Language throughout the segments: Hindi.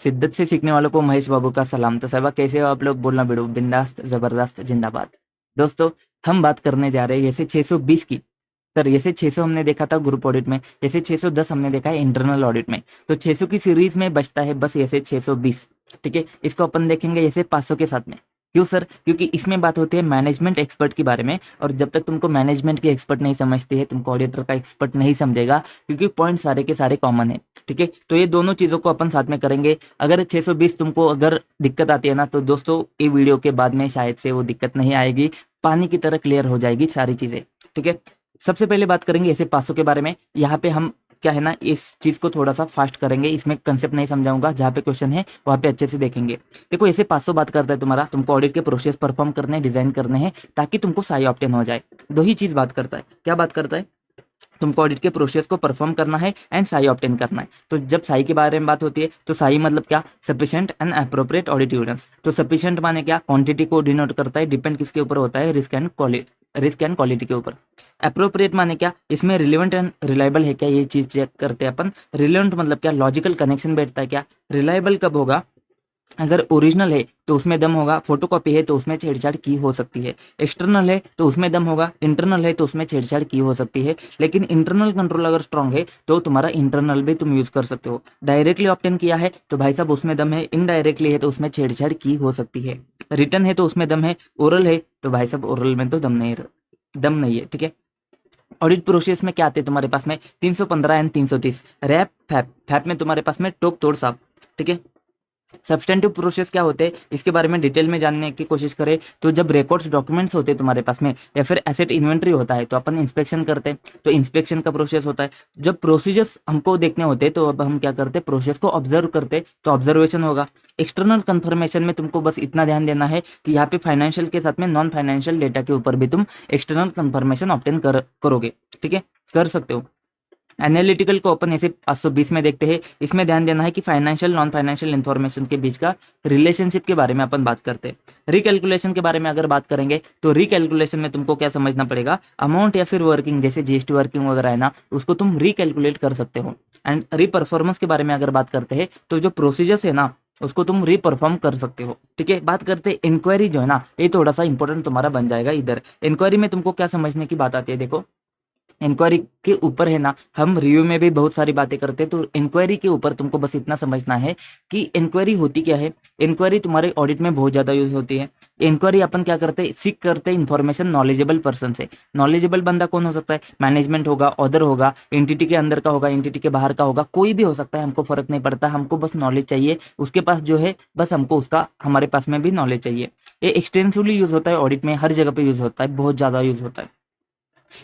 शिद्दत से सीखने वालों को महेश बाबू का सलाम। तो साहबा कैसे हो आप लोग? बोलना बिड़ो, बिंदास, जबरदस्त, जिंदाबाद। दोस्तों, हम बात करने जा रहे हैं ऐसे 620 की। सर ऐसे 600 हमने देखा था ग्रुप ऑडिट में, ऐसे 610 हमने देखा है इंटरनल ऑडिट में। तो 600 की सीरीज में बचता है बस ऐसे 620। ठीक है, इसको अपन देखेंगे ऐसे 500 के साथ में। क्यों सर? क्योंकि इसमें बात होती है मैनेजमेंट एक्सपर्ट के बारे में, और जब तक तुमको मैनेजमेंट की एक्सपर्ट नहीं समझती है, तुमको ऑडिटर का एक्सपर्ट नहीं समझेगा, क्योंकि पॉइंट सारे के सारे कॉमन है। ठीक है, तो ये दोनों चीज़ों को अपन साथ में करेंगे। अगर 620 तुमको अगर दिक्कत आती है ना, तो दोस्तों ये वीडियो के बाद में शायद से वो दिक्कत नहीं आएगी, पानी की तरह क्लियर हो जाएगी सारी चीज़ें। ठीक है, सबसे पहले बात करेंगे ऐसे 500 के बारे में। यहाँ पे हम क्या है ना, इस चीज़ को थोड़ा सा फास्ट करेंगे, इसमें कंसेप्ट नहीं समझाऊंगा, जहाँ पे क्वेश्चन है वहाँ पे अच्छे से देखेंगे। देखो ऐसे 500 बात करता है तुम्हारा, तुमको ऑडिट के प्रोसेस परफॉर्म करने, डिजाइन करने हैं ताकि तुमको साई ऑप्टेन हो जाए। दो ही चीज़ बात करता है। क्या बात करता है? तुमको ऑडिट के प्रोसेस को परफॉर्म करना है एंड साई ऑब्टेन करना है। तो जब साई के बारे में बात होती है तो साई मतलब क्या? Sufficient and appropriate audit evidence. तो सफिशिएंट माने क्या? क्वांटिटी को डिनोट करता है, डिपेंड किसके ऊपर होता है? रिस्क एंड क्वालिटी के ऊपर। अप्रोप्रिएट माने क्या? इसमें रिलेवेंट एंड रिलायबल है क्या, ये चीज चेक करते हैं अपन। रिलेवेंट मतलब क्या? लॉजिकल कनेक्शन बैठता है क्या। रिलायबल कब होगा? अगर ओरिजिनल है तो उसमें दम होगा, फोटोकॉपी है तो उसमें छेड़छाड़ की हो सकती है। एक्सटर्नल है तो उसमें दम होगा, इंटरनल है तो उसमें छेड़छाड़ की हो सकती है। लेकिन इंटरनल कंट्रोल अगर स्ट्रांग है तो तुम्हारा इंटरनल भी तुम यूज कर सकते हो। डायरेक्टली ऑप्टेन किया है तो भाई साहब उसमें दम है, इनडायरेक्टली है तो उसमें छेड़छाड़ की हो सकती है। रिटर्न है तो उसमें दम है, ओरल है तो भाई साहब ओरल में तो दम नहीं है। ठीक है, ऑडिट प्रोसेस में क्या आते हैं तुम्हारे पास में? 315 एंड 330। रैप फैप, फैप में तुम्हारे पास में टोक तोड़ साफ। ठीक है, सब्सटेंटिव प्रोसेस क्या होते हैं इसके बारे में डिटेल में जानने की कोशिश करें तो जब रिकॉर्ड्स डॉक्यूमेंट्स होते हैं तुम्हारे पास में, या फिर एसेट इन्वेंट्री होता है तो अपन इंस्पेक्शन करते हैं, तो इंस्पेक्शन का प्रोसेस होता है। जब प्रोसीजर्स हमको देखने होते हैं तो अब हम क्या करते हैं? प्रोसेस को ऑब्जर्व करते हैं, तो ऑब्जर्वेशन होगा। एक्सटर्नल कंफर्मेशन में तुमको बस इतना ध्यान देना है कि यहाँ पे फाइनेंशियल के साथ में नॉन फाइनेंशियल डेटा के ऊपर भी तुम एक्सटर्नल कंफर्मेशन ऑब्टेन करोगे। ठीक है, कर सकते हो। एनालिटिकल को अपन ऐसे 520 में देखते हैं। इसमें ध्यान देना है कि फाइनेंशियल नॉन फाइनेंशियल इन्फॉर्मेशन के बीच का रिलेशनशिप के बारे में अपन बात करते हैं। रिकैलकुलेशन के बारे में अगर बात करेंगे तो रिकैलकुलेशन में तुमको क्या समझना पड़ेगा? अमाउंट या फिर वर्किंग, जैसे जीएसटी वर्किंग वगैरह है ना, उसको तुम रिकैलकुलेट कर सकते हो। एंड रीपरफॉर्मेंस के बारे में अगर बात करते हैं तो जो प्रोसीजर्स है ना उसको तुम रीपरफॉर्म कर सकते हो। ठीक है, बात करते हैं इंक्वायरी जो है ना, ये थोड़ा सा इंपॉर्टेंट तुम्हारा बन जाएगा इधर। इंक्वायरी में तुमको क्या समझने की बात आती है? देखो, इंक्वायरी के ऊपर है ना, हम रिव्यू में भी बहुत सारी बातें करते हैं, तो इंक्वायरी के ऊपर तुमको बस इतना समझना है कि इंक्वायरी होती क्या है। इंक्वायरी तुम्हारे ऑडिट में बहुत ज़्यादा यूज होती है। इंक्वायरी अपन क्या करते हैं? सीख करते हैं इन्फॉर्मेशन नॉलेजेबल पर्सन से। नॉलेजेबल बंदा कौन हो सकता है? मैनेजमेंट होगा, ऑदर होगा, एंटिटी के अंदर का होगा, एंटिटी के बाहर का होगा, कोई भी हो सकता है, हमको फर्क नहीं पड़ता। हमको बस नॉलेज चाहिए, उसके पास जो है बस हमको उसका, हमारे पास में भी नॉलेज चाहिए। ये एक्सटेंसिवली यूज होता है ऑडिट में, हर जगह पे यूज होता है, बहुत ज़्यादा यूज होता है।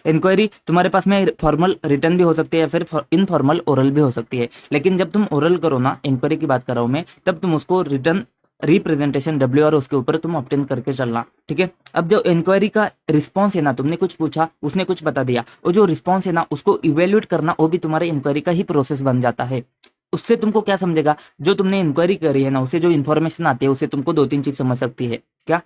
इंक्वायरी तुम्हारे पास में फॉर्मल रिटर्न भी हो सकती है या फिर इनफॉर्मल ओरल भी हो सकती है। लेकिन जब तुम ओरल करो ना, इंक्वायरी की बात कर रहा हूं मैं, तब तुम उसको रिटर्न रिप्रेजेंटेशन डब्ल्यू और उसके ऊपर तुम ऑब्टेन करके चलना। ठीक है, अब जो इंक्वायरी का रिस्पॉन्स है ना, तुमने कुछ पूछा, उसने कुछ बता दिया, और जो रिस्पॉन्स है ना उसको इवेल्युएट करना, वो भी तुम्हारे इंक्वायरी का ही प्रोसेस बन जाता है। उससे तुमको क्या समझेगा? जो तुमने इंक्वायरी करी है ना, उससे जो इन्फॉर्मेशन आती है उससे तुमको दो तीन चीज समझ सकती है। क्या?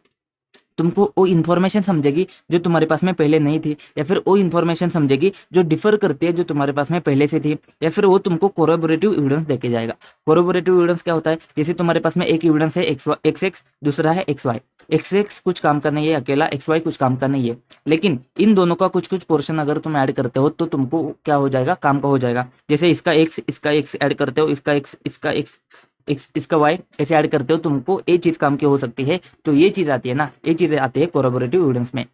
तुमको वो इन्फॉर्मेशन समझेगी जो तुम्हारे पास में पहले नहीं थी, या फिर वो इन्फॉर्मेशन समझेगी जो डिफर करती है जो तुम्हारे पास में पहले से थी, या फिर वो तुमको कोरोबोरेटिव एविडेंस देके जाएगा। कोरोबोरेटिव एविडेंस क्या होता है? जैसे तुम्हारे पास में एक एविडेंस है एक्स एक्स, दूसरा है एक्स वाई। एक्स एक्स कुछ काम का नहीं है अकेला, एक्स वाई कुछ काम का नहीं है, लेकिन इन दोनों का कुछ कुछ पोर्शन अगर तुम ऐड करते हो तो तुमको क्या हो जाएगा? काम का हो जाएगा। जैसे इसका एक्स ऐड करते हो, इसका वाई ऐसे ऐड करते हो, तुमको ये चीज काम की हो सकती है। तो ये चीज आती है ना, ये चीजें आती है कोरोबोरेटिव एविडेंस में।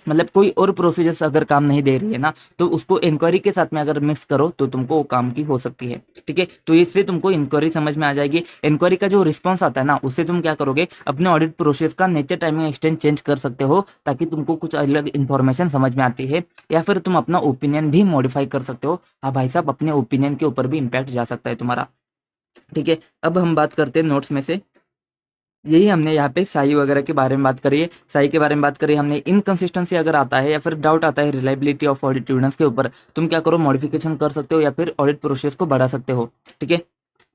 मतलब कोई और प्रोसीजर्स अगर काम नहीं दे रही है ना, तो उसको इंक्वायरी के साथ में अगर मिक्स करो तो तुमको वो काम की हो सकती है। ठीक है, तो इससे तुमको इंक्वायरी समझ में आ जाएगी। इंक्वायरी का जो रिस्पॉन्स आता है ना, उससे तुम क्या करोगे? अपने ऑडिट प्रोसेस का नेचर, टाइमिंग, एक्सटेंड चेंज कर सकते हो, ताकि तुमको कुछ अलग इन्फॉर्मेशन समझ में आती है। या फिर तुम अपना ओपिनियन भी मॉडिफाई कर सकते हो। हाँ भाई साहब, अपने ओपिनियन के ऊपर भी इम्पैक्ट जा सकता है तुम्हारा। ठीक है, अब हम बात करते हैं नोट्स में से। यही हमने यहाँ पे साई वगैरह के बारे में बात करी है। साई के बारे में बात करी हमने। इनकंसिस्टेंसी अगर आता है या फिर डाउट आता है रिलायबिलिटी ऑफ ऑडिट एविडेंस के ऊपर, तुम क्या करो? मॉडिफिकेशन कर सकते हो या फिर ऑडिट प्रोसेस को बढ़ा सकते हो। ठीक है,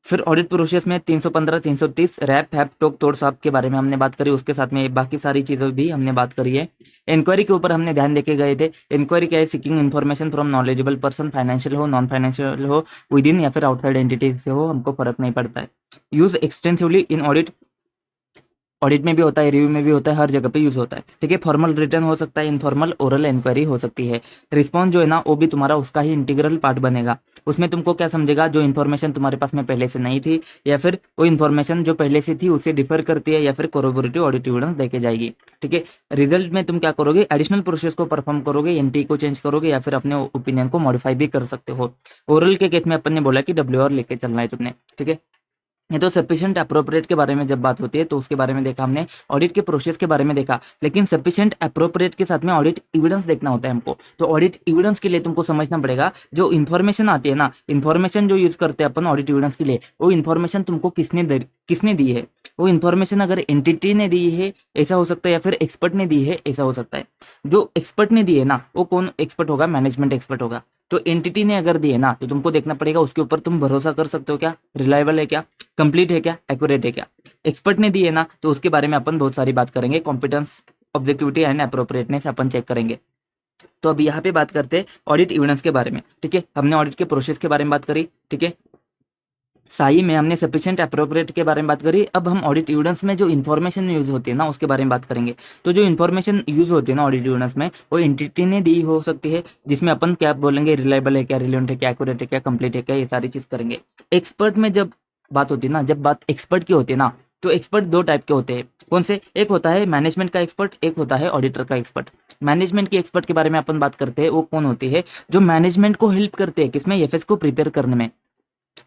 फिर ऑडिट प्रोसेस में 315, 330 रैप हैप टोक तोड़ साप के बारे में हमने बात करी, उसके साथ में बाकी सारी चीज़ें भी हमने बात करी है। इंक्वायरी के ऊपर हमने ध्यान देके गए थे। इंक्वायरी क्या है? Seeking information from knowledgeable person, financial हो, नॉन फाइनेंशियल हो, विद इन या फिर आउटसाइड एंटिटी से हो, हमको फर्क नहीं पड़ता है। Use extensively in audit, audit में भी होता है, रिव्यू में भी होता है, हर जगह पे यूज होता है। ठीक है, फॉर्मल रिटर्न हो सकता है, इनफॉर्मल ओरल इंक्वायरी हो सकती है। रिस्पॉन्स जो है ना वो भी तुम्हारा उसका ही इंटीग्रल पार्ट बनेगा। उसमें तुमको क्या समझेगा? जो इन्फॉर्मेशन तुम्हारे पास में पहले से नहीं थी या फिर वो इन्फॉर्मेशन जो पहले से थी उससे डिफर करती है या फिर कोरोबोरेटिव ऑडिट एविडेंस देके जाएगी। ठीक है, रिजल्ट में तुम क्या करोगे? एडिशनल प्रोसेस को परफॉर्म करोगे, एनटी को चेंज करोगे या फिर अपने ओपिनियन को मॉडिफाई भी कर सकते हो। ओरल के केस में अपन ने बोला कि WR लेके चलना है तुमने। ठीक है, ये तो सफिशिएंट अप्रोप्रिएट के बारे में जब बात होती है तो उसके बारे में देखा हमने, ऑडिट के प्रोसेस के बारे में देखा, लेकिन सफिशिएंट अप्रोप्रिएट के साथ में ऑडिट एविडेंस देखना होता है हमको। तो ऑडिट एविडेंस के लिए तुमको समझना पड़ेगा जो इन्फॉर्मेशन आती है ना, इन्फॉर्मेशन जो यूज करते हैं अपन ऑडिट एविडेंस के लिए, वो इन्फॉर्मेशन तुमको किसने दी है। वो इन्फॉर्मेशन अगर एंटिटी ने दी है ऐसा हो सकता है, या फिर एक्सपर्ट ने दी है ऐसा हो सकता है। जो एक्सपर्ट ने दी है ना वो कौन एक्सपर्ट होगा? मैनेजमेंट एक्सपर्ट होगा। तो एंटिटी ने अगर दी है ना तो तुमको देखना पड़ेगा उसके ऊपर तुम भरोसा कर सकते हो क्या, रिलायबल है क्या, कंप्लीट है क्या, एक्यूरेट है क्या। एक्सपर्ट ने दी है ना तो उसके बारे में अपन बहुत सारी बात करेंगे, कॉम्पिटेंस, ऑब्जेक्टिविटी एंड अप्रोप्रिएटनेस अपन चेक करेंगे। तो अब यहाँ पे बात करते हैं ऑडिट एविडेंस के बारे में। ठीक है, हमने ऑडिट के प्रोसेस के बारे में बात करी। ठीक है, साई में हमने सफिशिएंट अप्रोप्रिएट के बारे में बात करी। अब हम ऑडिट एविडेंस में जो इन्फॉर्मेशन यूज होती है ना उसके बारे में बात करेंगे। तो जो इन्फॉर्मेशन यूज होती है ना ऑडिट एविडेंस में, वो एंटिटी ने दी हो सकती है, जिसमें अपन क्या बोलेंगे? रिलायबल है क्या, रिलेवेंट है क्या, एक्यूरेट है क्या, कंप्लीट है क्या, ये सारी चीज करेंगे। एक्सपर्ट में जब बात होती है ना, जब बात एक्सपर्ट की होती है ना, तो एक्सपर्ट दो टाइप के होते हैं। कौन से? एक होता है मैनेजमेंट का एक्सपर्ट, एक होता है ऑडिटर का एक्सपर्ट। मैनेजमेंट के एक्सपर्ट के बारे में अपन बात करते हैं, वो कौन होती है? जो मैनेजमेंट को हेल्प करते हैं किसमें? एफएस को प्रिपेयर करने में।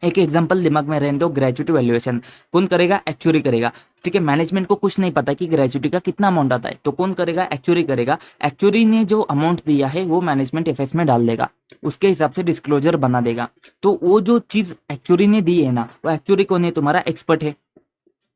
एक एग्जांपल दिमाग में रहने दो, ग्रेजुएटी वैल्यूएशन कौन करेगा? एक्चुअरी करेगा। ठीक है, मैनेजमेंट को कुछ नहीं पता कि ग्रेजुएटी का कितना अमाउंट आता है, तो कौन करेगा? एक्चुअरी करेगा। एक्चुअरी ने जो अमाउंट दिया है वो मैनेजमेंट एफएस में डाल देगा, उसके हिसाब से डिस्क्लोजर बना देगा। तो वो जो चीज एक्चुअरी ने दी है ना, वो एक्चुअरी कौन है? तुम्हारा एक्सपर्ट है।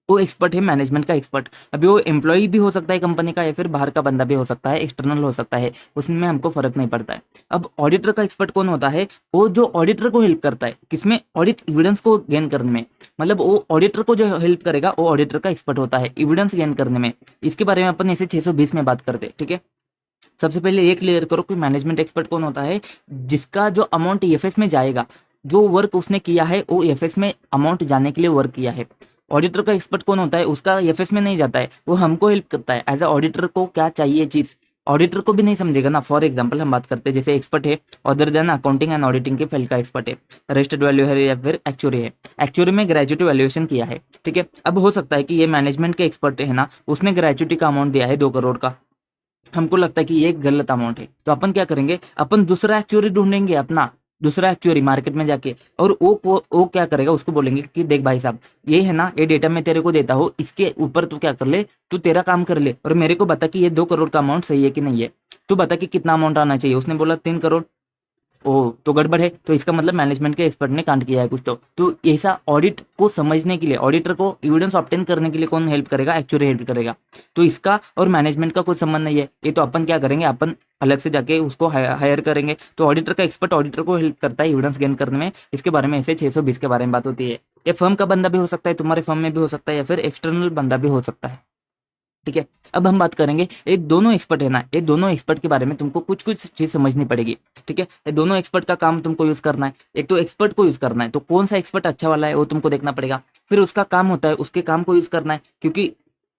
वो एक्सपर्ट है मैनेजमेंट का एक्सपर्ट। अभी वो एम्प्लॉय भी हो सकता है कंपनी का, या फिर बाहर का बंदा भी हो सकता है, एक्सटर्नल हो सकता है, उसमें हमको फर्क नहीं पड़ता है। अब ऑडिटर का एक्सपर्ट कौन होता है? वो जो ऑडिटर को हेल्प करता है किसमें? ऑडिट एविडेंस को गेन करने में। मतलब वो ऑडिटर को जो हेल्प करेगा वो ऑडिटर का एक्सपर्ट होता है एविडेंस गेन करने में। इसके बारे में अपन ऐसे 620 में बात करते हैं। ठीक है, सबसे पहले ये क्लियर करो कि मैनेजमेंट एक्सपर्ट कौन होता है? जिसका जो अमाउंट एफएस में जाएगा, जो वर्क उसने किया है वो एफएस में अमाउंट जाने के लिए वर्क किया है। ऑडिटर का एक्सपर्ट कौन होता है? उसका एफएस में नहीं जाता है, वो हमको हेल्प करता है। एज अ ऑडिटर को क्या चाहिए चीज, ऑडिटर को भी नहीं समझेगा ना। फॉर एग्जांपल हम बात करते हैं, जैसे एक्सपर्ट है other than accounting and auditing के फील्ड का एक्सपर्ट है, रजिस्टर्ड वैल्यू है या फिर एक्चुअरी है। एक्चुअरी में ग्रेजुएटी वैल्यूएशन किया है। ठीक है, अब हो सकता है कि ये मैनेजमेंट के एक्सपर्ट है ना, उसने ग्रेजुएटी का अमाउंट दिया है 2 करोड़ का, हमको लगता है कि ये एक गलत अमाउंट है, तो अपन क्या करेंगे? अपन दूसरा एक्चुअरी ढूंढेंगे, अपना दूसरा एक्चुअरी मार्केट में जाके, और वो क्या करेगा? उसको बोलेंगे कि देख भाई साहब, ये है ना, ये डेटा मैं तेरे को देता हूँ, इसके ऊपर तू क्या कर ले, तू तेरा काम कर ले और मेरे को बता कि ये 2 करोड़ का अमाउंट सही है कि नहीं है। तू बता कि कितना अमाउंट आना चाहिए। उसने बोला 3 करोड़। ओ तो गड़बड़ है, तो इसका मतलब मैनेजमेंट के एक्सपर्ट ने कांड किया है कुछ। तो ऐसा ऑडिट को समझने के लिए, ऑडिटर को एविडेंस ऑब्टेन करने के लिए कौन हेल्प करेगा? एक्चुअली हेल्प करेगा। तो इसका और मैनेजमेंट का कोई संबंध नहीं है। ये तो अपन क्या करेंगे? अपन अलग से जाके उसको हायर करेंगे। तो ऑडिटर का एक्सपर्ट ऑडिटर को हेल्प करता है एविडेंस गेन करने में। इसके बारे में ऐसे 620 के बारे में बात होती है। ये फर्म का बंदा भी हो सकता है, तुम्हारे फर्म में भी हो सकता है, या फिर एक्सटर्नल बंदा भी हो सकता है। ठीक है, अब हम बात करेंगे, ये दोनों एक्सपर्ट है ना, ये दोनों एक्सपर्ट के बारे में तुमको कुछ कुछ चीज समझनी पड़ेगी। ठीक है, ये दोनों एक्सपर्ट का काम तुमको यूज करना है। एक तो एक्सपर्ट को यूज करना है, तो कौन सा एक्सपर्ट अच्छा वाला है वो तुमको देखना पड़ेगा। फिर उसका काम होता है उसके काम को यूज करना है, क्योंकि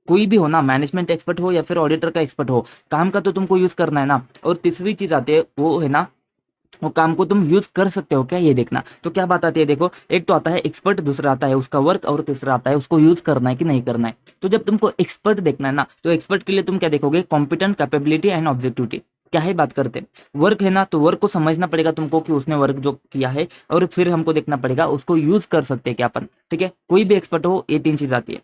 कोई भी हो ना, मैनेजमेंट एक्सपर्ट हो या फिर ऑडिटर का एक्सपर्ट हो, काम का तो तुमको यूज करना है ना। और तीसरी चीज आती है वो है ना, वो काम को तुम यूज कर सकते हो क्या, ये देखना। तो क्या बात आती है? देखो, एक तो आता है एक्सपर्ट, दूसरा आता है उसका वर्क, और तीसरा आता है उसको यूज करना है कि नहीं करना है। तो जब तुमको एक्सपर्ट देखना है ना, तो एक्सपर्ट के लिए तुम क्या देखोगे? Competent, capability and objectivity. क्या है बात करते हैं? वर्क है ना, तो वर्क को समझना पड़ेगा तुमको कि उसने वर्क जो किया है, और फिर हमको देखना पड़ेगा उसको यूज कर सकते हैं क्या अपन। ठीक है, कोई भी एक्सपर्ट हो, ये 3 चीज आती है।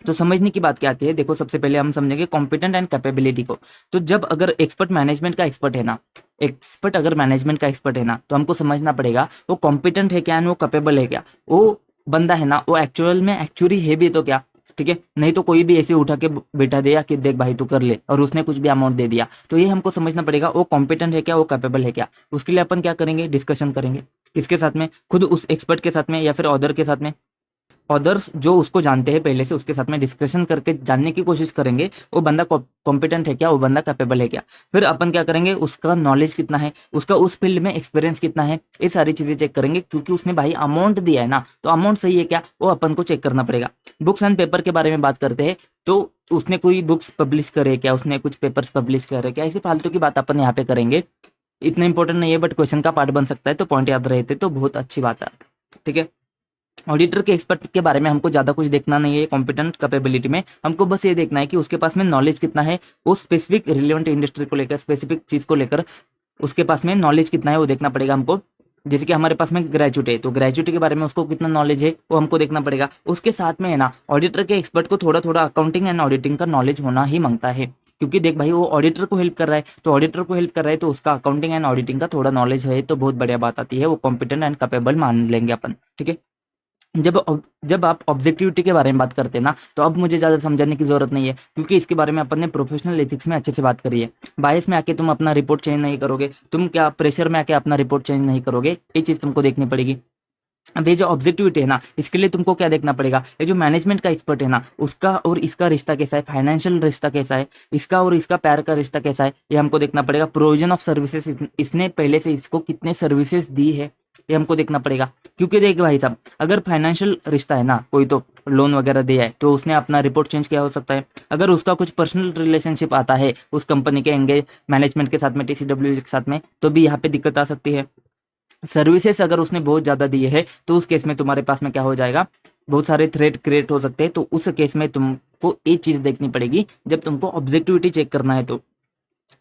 तो समझने की बात क्या आती है? देखो, सबसे पहले हम समझेंगे कॉम्पिटेंट एंड कैपेबिलिटी को। तो जब अगर एक्सपर्ट मैनेजमेंट का एक्सपर्ट है ना, एक्सपर्ट अगर मैनेजमेंट का एक्सपर्ट है ना, तो हमको समझना पड़ेगा वो कॉम्पिटेंट है क्या एंड वो कैपेबल है क्या। वो बंदा है ना, वो एक्चुअल में एक्चुअली है भी तो क्या। ठीक है, नहीं तो कोई भी ऐसे उठा के बैठा दिया कि देख भाई तू कर ले, और उसने कुछ भी अमाउंट दे दिया। तो ये हमको समझना पड़ेगा वो कॉम्पिटेंट है क्या, वो कैपेबल है क्या। उसके लिए अपन क्या करेंगे? डिस्कशन करेंगे। किसके साथ में? खुद उस एक्सपर्ट के साथ में या फिर ऑदर के साथ में? अदर्स जो उसको जानते हैं पहले से, उसके साथ में डिस्कशन करके जानने की कोशिश करेंगे वो बंदा कॉम्पिटेंट है क्या, वो बंदा कैपेबल है क्या। फिर अपन क्या करेंगे, उसका नॉलेज कितना है, उसका उस फील्ड में एक्सपीरियंस कितना है, ये सारी चीजें चेक करेंगे। क्योंकि उसने भाई अमाउंट दिया है ना, तो अमाउंट सही है क्या, वो अपन को चेक करना पड़ेगा। बुक्स एंड पेपर के बारे में बात करते हैं, तो उसने कोई बुक्स पब्लिश करे क्या, उसने कुछ पेपर्स पब्लिश करे क्या, ऐसी फालतू की बात अपन यहाँ पे करेंगे। इतना इंपॉर्टेंट नहीं है, बट क्वेश्चन का पार्ट बन सकता है, तो पॉइंट याद रहते तो बहुत अच्छी बात है। ठीक है, ऑडिटर के एक्सपर्ट के बारे में हमको ज़्यादा कुछ देखना नहीं है। कॉम्पिटेंट कैपेबिलिटी में हमको बस ये देखना है कि उसके पास में नॉलेज कितना है, वो स्पेसिफिक रिलेवेंट इंडस्ट्री को लेकर, स्पेसिफिक चीज़ को लेकर उसके पास में नॉलेज कितना है वो देखना पड़ेगा हमको। जैसे कि हमारे पास में ग्रेजुएट है, तो ग्रेजुएट के बारे में उसको कितना नॉलेज है वो हमको देखना पड़ेगा। उसके साथ में है ना, ऑडिटर के एक्सपर्ट को थोड़ा थोड़ा अकाउंटिंग एंड ऑडिटिंग का नॉलेज होना ही मांगता है। क्योंकि देख भाई, वो ऑडिटर को हेल्प कर रहा है, तो ऑडिटर को हेल्प कर रहा है तो उसका अकाउंटिंग एंड ऑडिटिंग का थोड़ा नॉलेज है, तो बहुत बढ़िया बात आती है, वो कॉम्पिटेंट एंड कैपेबल मान लेंगे अपन। ठीक है, जब आप ऑब्जेक्टिविटी के बारे में बात करते हैं ना, तो अब मुझे ज़्यादा समझाने की जरूरत नहीं है, क्योंकि इसके बारे में अपन ने प्रोफेशनल एथिक्स में अच्छे से बात करी है। बायस में आके तुम अपना रिपोर्ट चेंज नहीं करोगे, तुम क्या प्रेशर में आके अपना रिपोर्ट चेंज नहीं करोगे, ये चीज़ तुमको देखनी पड़ेगी। अब ये जो ऑब्जेक्टिविटी है ना, इसके लिए तुमको क्या देखना पड़ेगा, ये जो मैनेजमेंट का एक्सपर्ट है ना, उसका और इसका रिश्ता कैसा है, फाइनेंशियल रिश्ता कैसा है, इसका और इसका पैर का रिश्ता कैसा है, ये हमको देखना पड़ेगा। प्रोविजन ऑफ सर्विसेज, इसने पहले से इसको कितने सर्विसेज दी है, ये हमको देखना पड़ेगा। क्योंकि देख भाई साहब, अगर फाइनेंशियल रिश्ता है ना, कोई तो लोन वगैरह दिया है, तो उसने अपना रिपोर्ट चेंज किया हो सकता है। अगर उसका कुछ पर्सनल रिलेशनशिप आता है उस कंपनी के एंगेज मैनेजमेंट के साथ में, TCW के साथ में, तो भी यहाँ पे दिक्कत आ सकती है। सर्विसेज अगर उसने बहुत ज़्यादा दिए है, तो उस केस में तुम्हारे पास में क्या हो जाएगा, बहुत सारे थ्रेट क्रिएट हो सकते हैं। तो उस केस में तुमको एक चीज़ देखनी पड़ेगी जब तुमको ऑब्जेक्टिविटी चेक करना है तो।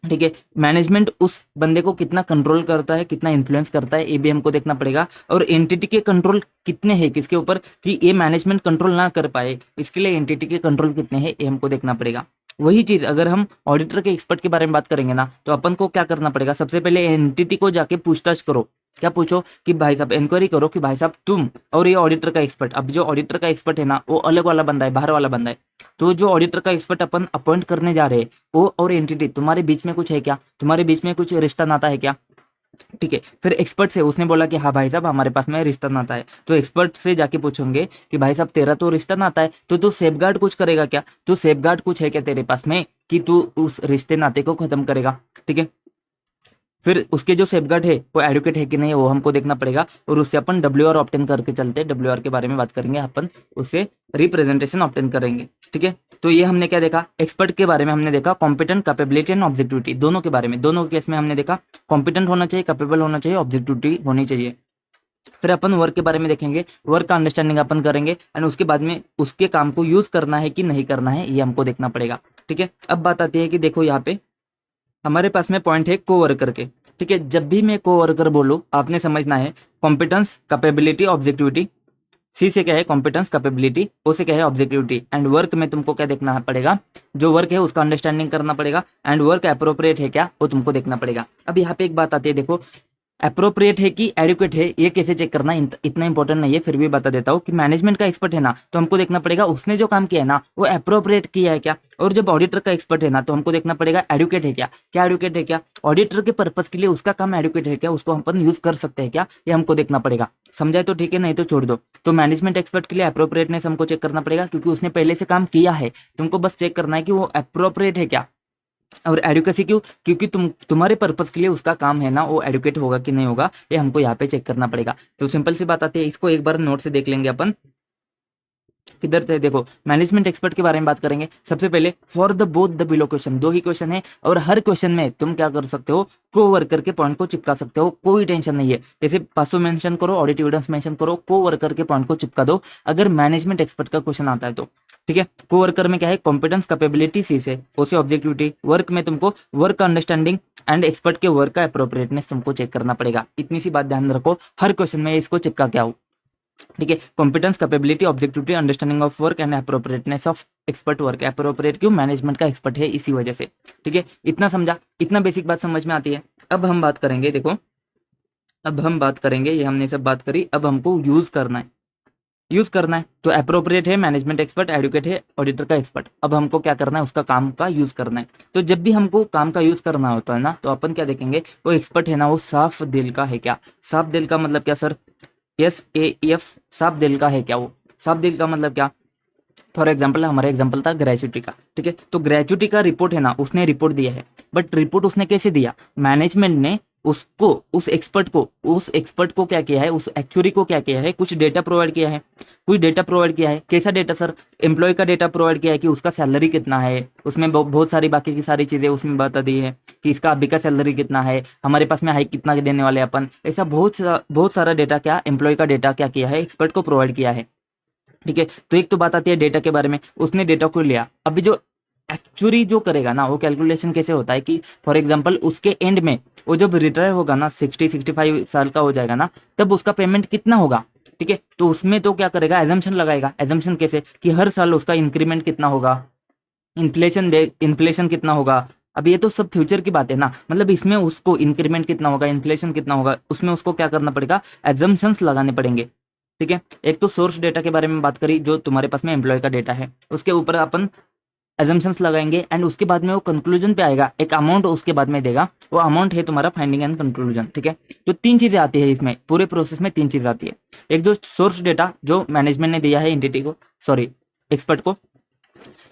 ठीक है, मैनेजमेंट उस बंदे को कितना कंट्रोल करता है, कितना इन्फ्लुएंस करता है, ये भी हमको देखना पड़ेगा। और एंटिटी के कंट्रोल कितने हैं किसके ऊपर, कि ये मैनेजमेंट कंट्रोल ना कर पाए, इसके लिए एंटिटी के कंट्रोल कितने हैं, ये हमको देखना पड़ेगा। वही चीज़ अगर हम ऑडिटर के एक्सपर्ट के बारे में बात करेंगे ना, तो अपन को क्या करना पड़ेगा, सबसे पहले एंटिटी को जाके पूछताछ करो। क्या पूछो कि भाई साहब, इंक्वायरी करो कि भाई साहब तुम और ये ऑडिटर का एक्सपर्ट, अब जो ऑडिटर का एक्सपर्ट है ना, वो अलग वाला बंदा है, बाहर वाला बंदा है। तो जो ऑडिटर का एक्सपर्ट अपन अपॉइंट करने जा रहे हैं, वो और एंटिटी, तुम्हारे बीच में कुछ है क्या, तुम्हारे बीच में कुछ रिश्ता नाता है क्या। ठीक है, फिर एक्सपर्ट से उसने बोला कि हाँ भाई साहब, हमारे पास में रिश्ता नाता है, तो एक्सपर्ट से जाके पूछेंगे कि भाई साहब, तेरा तो रिश्ता नाता है, तो तू सेफगार्ड कुछ करेगा क्या, तो सेफगार्ड कुछ है क्या तेरे पास में, कि तू उस रिश्ते नाते को खत्म करेगा। ठीक है, फिर उसके जो सेफगार्ड है वो एडुकेट है कि नहीं, वो हमको देखना पड़ेगा। और उससे अपन WR ऑप्टेन करके चलते हैं, WR के बारे में बात करेंगे अपन, उससे रिप्रेजेंटेशन ऑप्टेन करेंगे। ठीक है, तो ये हमने क्या देखा, एक्सपर्ट के बारे में हमने देखा, कॉम्पिटेंट, कैपेबिलिटी एंड ऑब्जेक्टिविटी, दोनों के बारे में, दोनों केस में हमने देखा कॉम्पिटेंट होना चाहिए, कैपेबल होना चाहिए, ऑब्जेक्टिविटी होनी चाहिए। फिर अपन वर्क के बारे में देखेंगे, वर्क का अंडरस्टैंडिंग अपन करेंगे, एंड उसके बाद में उसके काम को यूज करना है कि नहीं करना है, ये हमको देखना पड़ेगा। ठीक है, अब बात आती है कि देखो यहाँ पे हमारे पास में पॉइंट है कोवर्कर के। ठीक है, जब भी मैं कोवर्कर बोलूँ, आपने समझना है कॉम्पिटेंस, कैपेबिलिटी, ऑब्जेक्टिविटी। सी से क्या है कॉम्पिटेंस, कैपेबिलिटी, ओ से क्या है ऑब्जेक्टिविटी। एंड वर्क में तुमको क्या देखना पड़ेगा, जो वर्क है उसका अंडरस्टैंडिंग करना पड़ेगा, एंड वर्क अप्रोप्रिएट है क्या, वो तुमको देखना पड़ेगा। अब यहाँ पे एक बात आती है, देखो अप्रोप्रिएट है कि एडुकेट है, ये कैसे चेक करना है, इतना इंपॉर्टेंट नहीं है, फिर भी बता देता हूँ कि मैनेजमेंट का एक्सपर्ट है ना, तो हमको देखना पड़ेगा उसने जो काम किया है ना, वो अप्रोप्रिएट किया है क्या। और जब ऑडिटर का एक्सपर्ट है ना, तो हमको देखना पड़ेगा एडुकेट है क्या, क्या एडुकेट है क्या, ऑडिटर के पर्पज के लिए उसका काम एडुकेट है क्या, उसको हम अपन यूज कर सकते हैं क्या, ये हमको देखना पड़ेगा। समझाए तो ठीक है, नहीं तो छोड़ दो। तो मैनेजमेंट एक्सपर्ट के लिए अप्रोप्रिएटनेस हमको चेक करना पड़ेगा, क्योंकि उसने पहले से काम किया है, तुमको बस चेक करना है कि वो अप्रोप्रिएट है क्या। और एडुकेसी क्यों, क्योंकि तुम्हारे पर्पस के लिए उसका काम है ना, वो एडुकेट होगा कि नहीं होगा, ये हमको यहाँ पे चेक करना पड़ेगा। तो सिंपल सी बात आती है, इसको एक बार नोट से देख लेंगे अपन। किधर थे, देखो मैनेजमेंट एक्सपर्ट के बारे में बात करेंगे। सबसे पहले for the both the below question, दो ही क्वेश्चन है, और हर क्वेश्चन में तुम क्या कर सकते हो, को वर्कर के पॉइंट को चिपका सकते हो, कोई टेंशन नहीं है। जैसे पासो मेंशन करो, ऑडिट एविडेंस मेंशन करो, को वर्कर के पॉइंट को चिपका दो, अगर मैनेजमेंट एक्सपर्ट का क्वेश्चन आता है तो। ठीक है, को वर्कर में क्या है, कॉम्पिटेंस, कैपेबिलिटी, सी से, ओ से ऑब्जेक्टिविटी। वर्क में तुमको वर्क का अंडरस्टैंडिंग एंड एक्सपर्ट के वर्क का अप्रोप्रिएटनेस तुमको चेक करना पड़ेगा। इतनी सी बात ध्यान रखो, हर क्वेश्चन में इसको चिपका के आओ। ठीक है, competence, capability, objectivity, understanding of work and appropriateness of expert work. Appropriate क्यों, मैनेजमेंट का एक्सपर्ट है इसी वजह से। ठीक है, इतना समझा, इतना बेसिक बात समझ में आती है। अब हम बात करेंगे, देखो अब हम बात करेंगे, ये हमने सब बात करी, अब हमको यूज करना है, यूज करना है। तो अप्रोप्रिएट है मैनेजमेंट एक्सपर्ट, एडुकेट है ऑडिटर का एक्सपर्ट। अब हमको क्या करना है, उसका काम का यूज करना है। तो जब भी हमको काम का यूज करना होता है ना, तो अपन क्या देखेंगे, वो एक्सपर्ट है ना, वो साफ दिल का है क्या। साफ दिल का मतलब क्या सर, SAF, साफ दिल का है क्या वो। साफ दिल का मतलब क्या? फॉर एग्जाम्पल हमारा एग्जाम्पल था ग्रेजुटी का, ठीक है, तो ग्रेजुटी का रिपोर्ट है ना, उसने रिपोर्ट दिया है, बट रिपोर्ट उसने कैसे दिया? मैनेजमेंट ने उसको, उस एक्सपर्ट को क्या किया है, उस एक्चुअरी को क्या किया है, कुछ डेटा प्रोवाइड किया है, कुछ डेटा प्रोवाइड किया है। कैसा डेटा सर? एम्प्लॉय का डेटा प्रोवाइड किया है कि उसका सैलरी कितना है, उसमें बहुत सारी बाकी की सारी चीजें उसमें बता दी है कि इसका अभी का सैलरी कितना है, हमारे पास में हाइक कितना देने वाले हैं अपन, ऐसा बहुत सारा डेटा क्या एम्प्लॉय का डेटा क्या किया है, एक्सपर्ट को प्रोवाइड किया है, ठीक है। तो एक तो बात आती है डेटा के बारे में, उसने डेटा को लिया। अभी जो एक्चुअली जो करेगा ना, वो कैलकुलेशन कैसे होता है कि फॉर एग्जांपल उसके एंड में वो जब रिटायर होगा ना, 65 साल का हो जाएगा ना, तब उसका पेमेंट कितना होगा, ठीक है। तो उसमें तो क्या करेगा, एजम्पशन लगाएगा। एजम्पशन कैसे? कि हर साल उसका इंक्रीमेंट कितना होगा, इन्फ्लेशन कितना होगा। अब ये तो सब फ्यूचर की बात है ना, मतलब इसमें उसको इंक्रीमेंट कितना होगा, इन्फ्लेशन कितना होगा, उसमें उसको क्या करना पड़ेगा, एजम्पशंस लगाने पड़ेंगे, ठीक है। एक तो सोर्स डेटा के बारे में बात करी, जो तुम्हारे पास में एम्प्लॉय का डेटा है, उसके ऊपर अपन एजम्पशंस लगाएंगे, एंड उसके बाद में वो कंक्लूजन पे आएगा, एक अमाउंट उसके बाद में देगा, वो अमाउंट है तुम्हारा फाइंडिंग एंड कंक्लूजन, ठीक है। तो तीन चीजें आती है इसमें, पूरे प्रोसेस में तीन चीज आती है। एक जो सोर्स डेटा जो मैनेजमेंट ने दिया है एंटिटी को, सॉरी एक्सपर्ट को,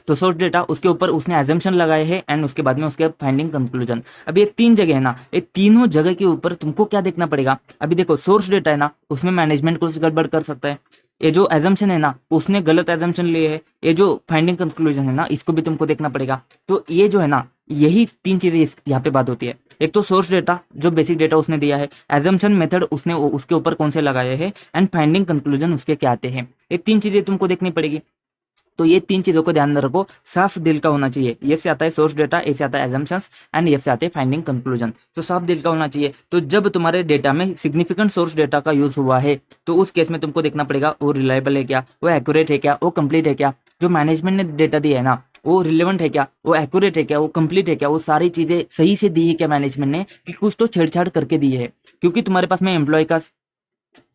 तो सोर्स डेटा, उसके ऊपर उसने एजम्पशन लगाए हैं, एंड उसके बाद में उसके फाइंडिंग कंक्लूजन। अब ये तीन जगह है ना, ये तीनों जगह के ऊपर तुमको क्या देखना पड़ेगा। अभी देखो सोर्स डेटा है ना, उसमें मैनेजमेंट कुछ गड़बड़ कर सकता है, ये जो एजम्पशन है ना, उसने गलत एजम्पशन लिए है, ये जो फाइंडिंग कंक्लूजन है ना, इसको भी तुमको देखना पड़ेगा। तो ये जो है ना, यही तीन चीजें यहाँ पे बात होती है। एक तो सोर्स डेटा, जो बेसिक डेटा उसने दिया है, एजम्पशन मेथड उसने उसके ऊपर कौन से लगाए हैं, एंड फाइंडिंग कंक्लूजन उसके क्या आते हैं, ये तीन चीजें तुमको देखनी पड़ेगी। तो ये तीन चीजों को ध्यान में रखो, साफ दिल का होना चाहिए। ये से आता है सोर्स डेटा, ए से आता है एजम्पशंस, एंड ये से आते हैं फाइंडिंग कंक्लूजन। तो साफ दिल का होना चाहिए। तो जब तुम्हारे डेटा में सिग्निफिकेंट सोर्स डेटा का यूज हुआ है, तो उस केस में तुमको देखना पड़ेगा वो रिलायबल है क्या, वो एक्यूरेट है क्या, वो कंप्लीट है क्या, जो मैनेजमेंट ने डेटा दिया है ना, वो रिलेवेंट है क्या, वो एक्यूरेट है क्या, वो कंप्लीट है क्या, वो सारी चीजें सही से दी है क्या मैनेजमेंट ने, कि कुछ तो छेड़छाड़ करके दी है। क्योंकि तुम्हारे पास में एम्प्लॉय का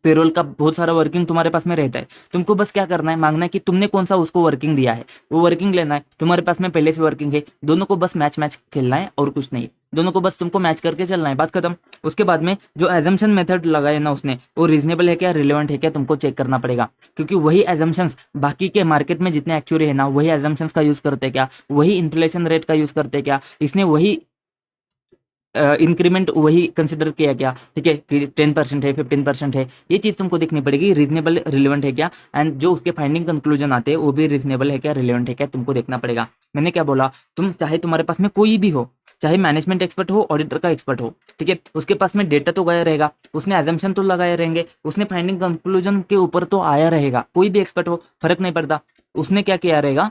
पेरोल का बहुत सारा वर्किंग तुम्हारे पास में रहता है, तुमको बस क्या करना है, मांगना है कि तुमने कौन सा उसको वर्किंग दिया है, वो वर्किंग लेना है। तुम्हारे पास में पहले से वर्किंग है, दोनों को बस मैच मैच खेलना है और कुछ नहीं, दोनों को बस तुमको मैच करके चलना है, बात खत्म। उसके बाद में जो एजम्पशन मेथड लगाया ना उसने, वो रीजनेबल है क्या, रिलेवेंट है क्या, तुमको चेक करना पड़ेगा। क्योंकि वही एजम्पशंस बाकी के मार्केट में जितने एक्चुअली है ना, वही एजम्पशंस का यूज करते क्या, वही इन्फ्लेशन रेट का यूज करते क्या, इसने वही इंक्रीमेंट वही कंसिडर किया क्या, ठीक है, कि 10% है, 15% है, ये चीज़ तुमको देखनी पड़ेगी, रीजनेबल रिलेवेंट है क्या, एंड जो उसके फाइंडिंग कंक्लूजन आते हैं वो भी रीजनेबल है क्या, रिलेवेंट है क्या, तुमको देखना पड़ेगा। मैंने क्या बोला, तुम चाहे तुम्हारे पास में कोई भी हो, चाहे मैनेजमेंट एक्सपर्ट हो, ऑडिटर का एक्सपर्ट हो, ठीक है, उसके पास में डेटा तो गया रहेगा, उसने एजम्पशन तो लगाए रहेंगे, उसने फाइंडिंग कंक्लूजन के ऊपर तो आया रहेगा, कोई भी एक्सपर्ट हो फर्क नहीं पड़ता, उसने क्या किया रहेगा,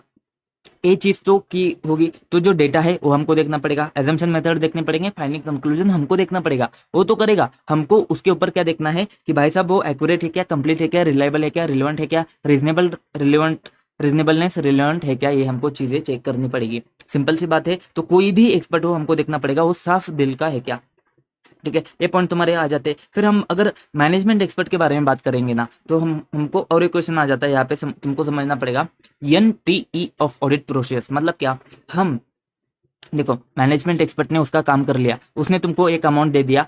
ये चीज तो की होगी। तो जो डेटा है वो हमको देखना पड़ेगा, एजम्पशन मेथड देखने पड़ेंगे, फाइनल कंक्लूजन हमको देखना पड़ेगा, वो तो करेगा। हमको उसके ऊपर क्या देखना है कि भाई साहब वो एक्यूरेट है क्या, कंप्लीट है क्या, रिलायबल है क्या, रिलेवेंट है क्या, रीजनेबलनेस रिलेवेंट है क्या, ये हमको चीजें चेक करनी पड़ेगी। सिंपल सी बात है। तो कोई भी एक्सपर्ट हो हमको देखना पड़ेगा वो साफ दिल का है क्या, ठीक है, ये पॉइंट तुम्हारे आ जाते हैं। फिर हम अगर मैनेजमेंट एक्सपर्ट के बारे में बात करेंगे ना, तो हमको और एक क्वेश्चन आ जाता है यहाँ पे, तुमको समझना पड़ेगा। NTE ऑफ ऑडिट प्रोसेस मतलब क्या। हम देखो, मैनेजमेंट एक्सपर्ट ने उसका काम कर लिया, उसने तुमको एक अमाउंट दे दिया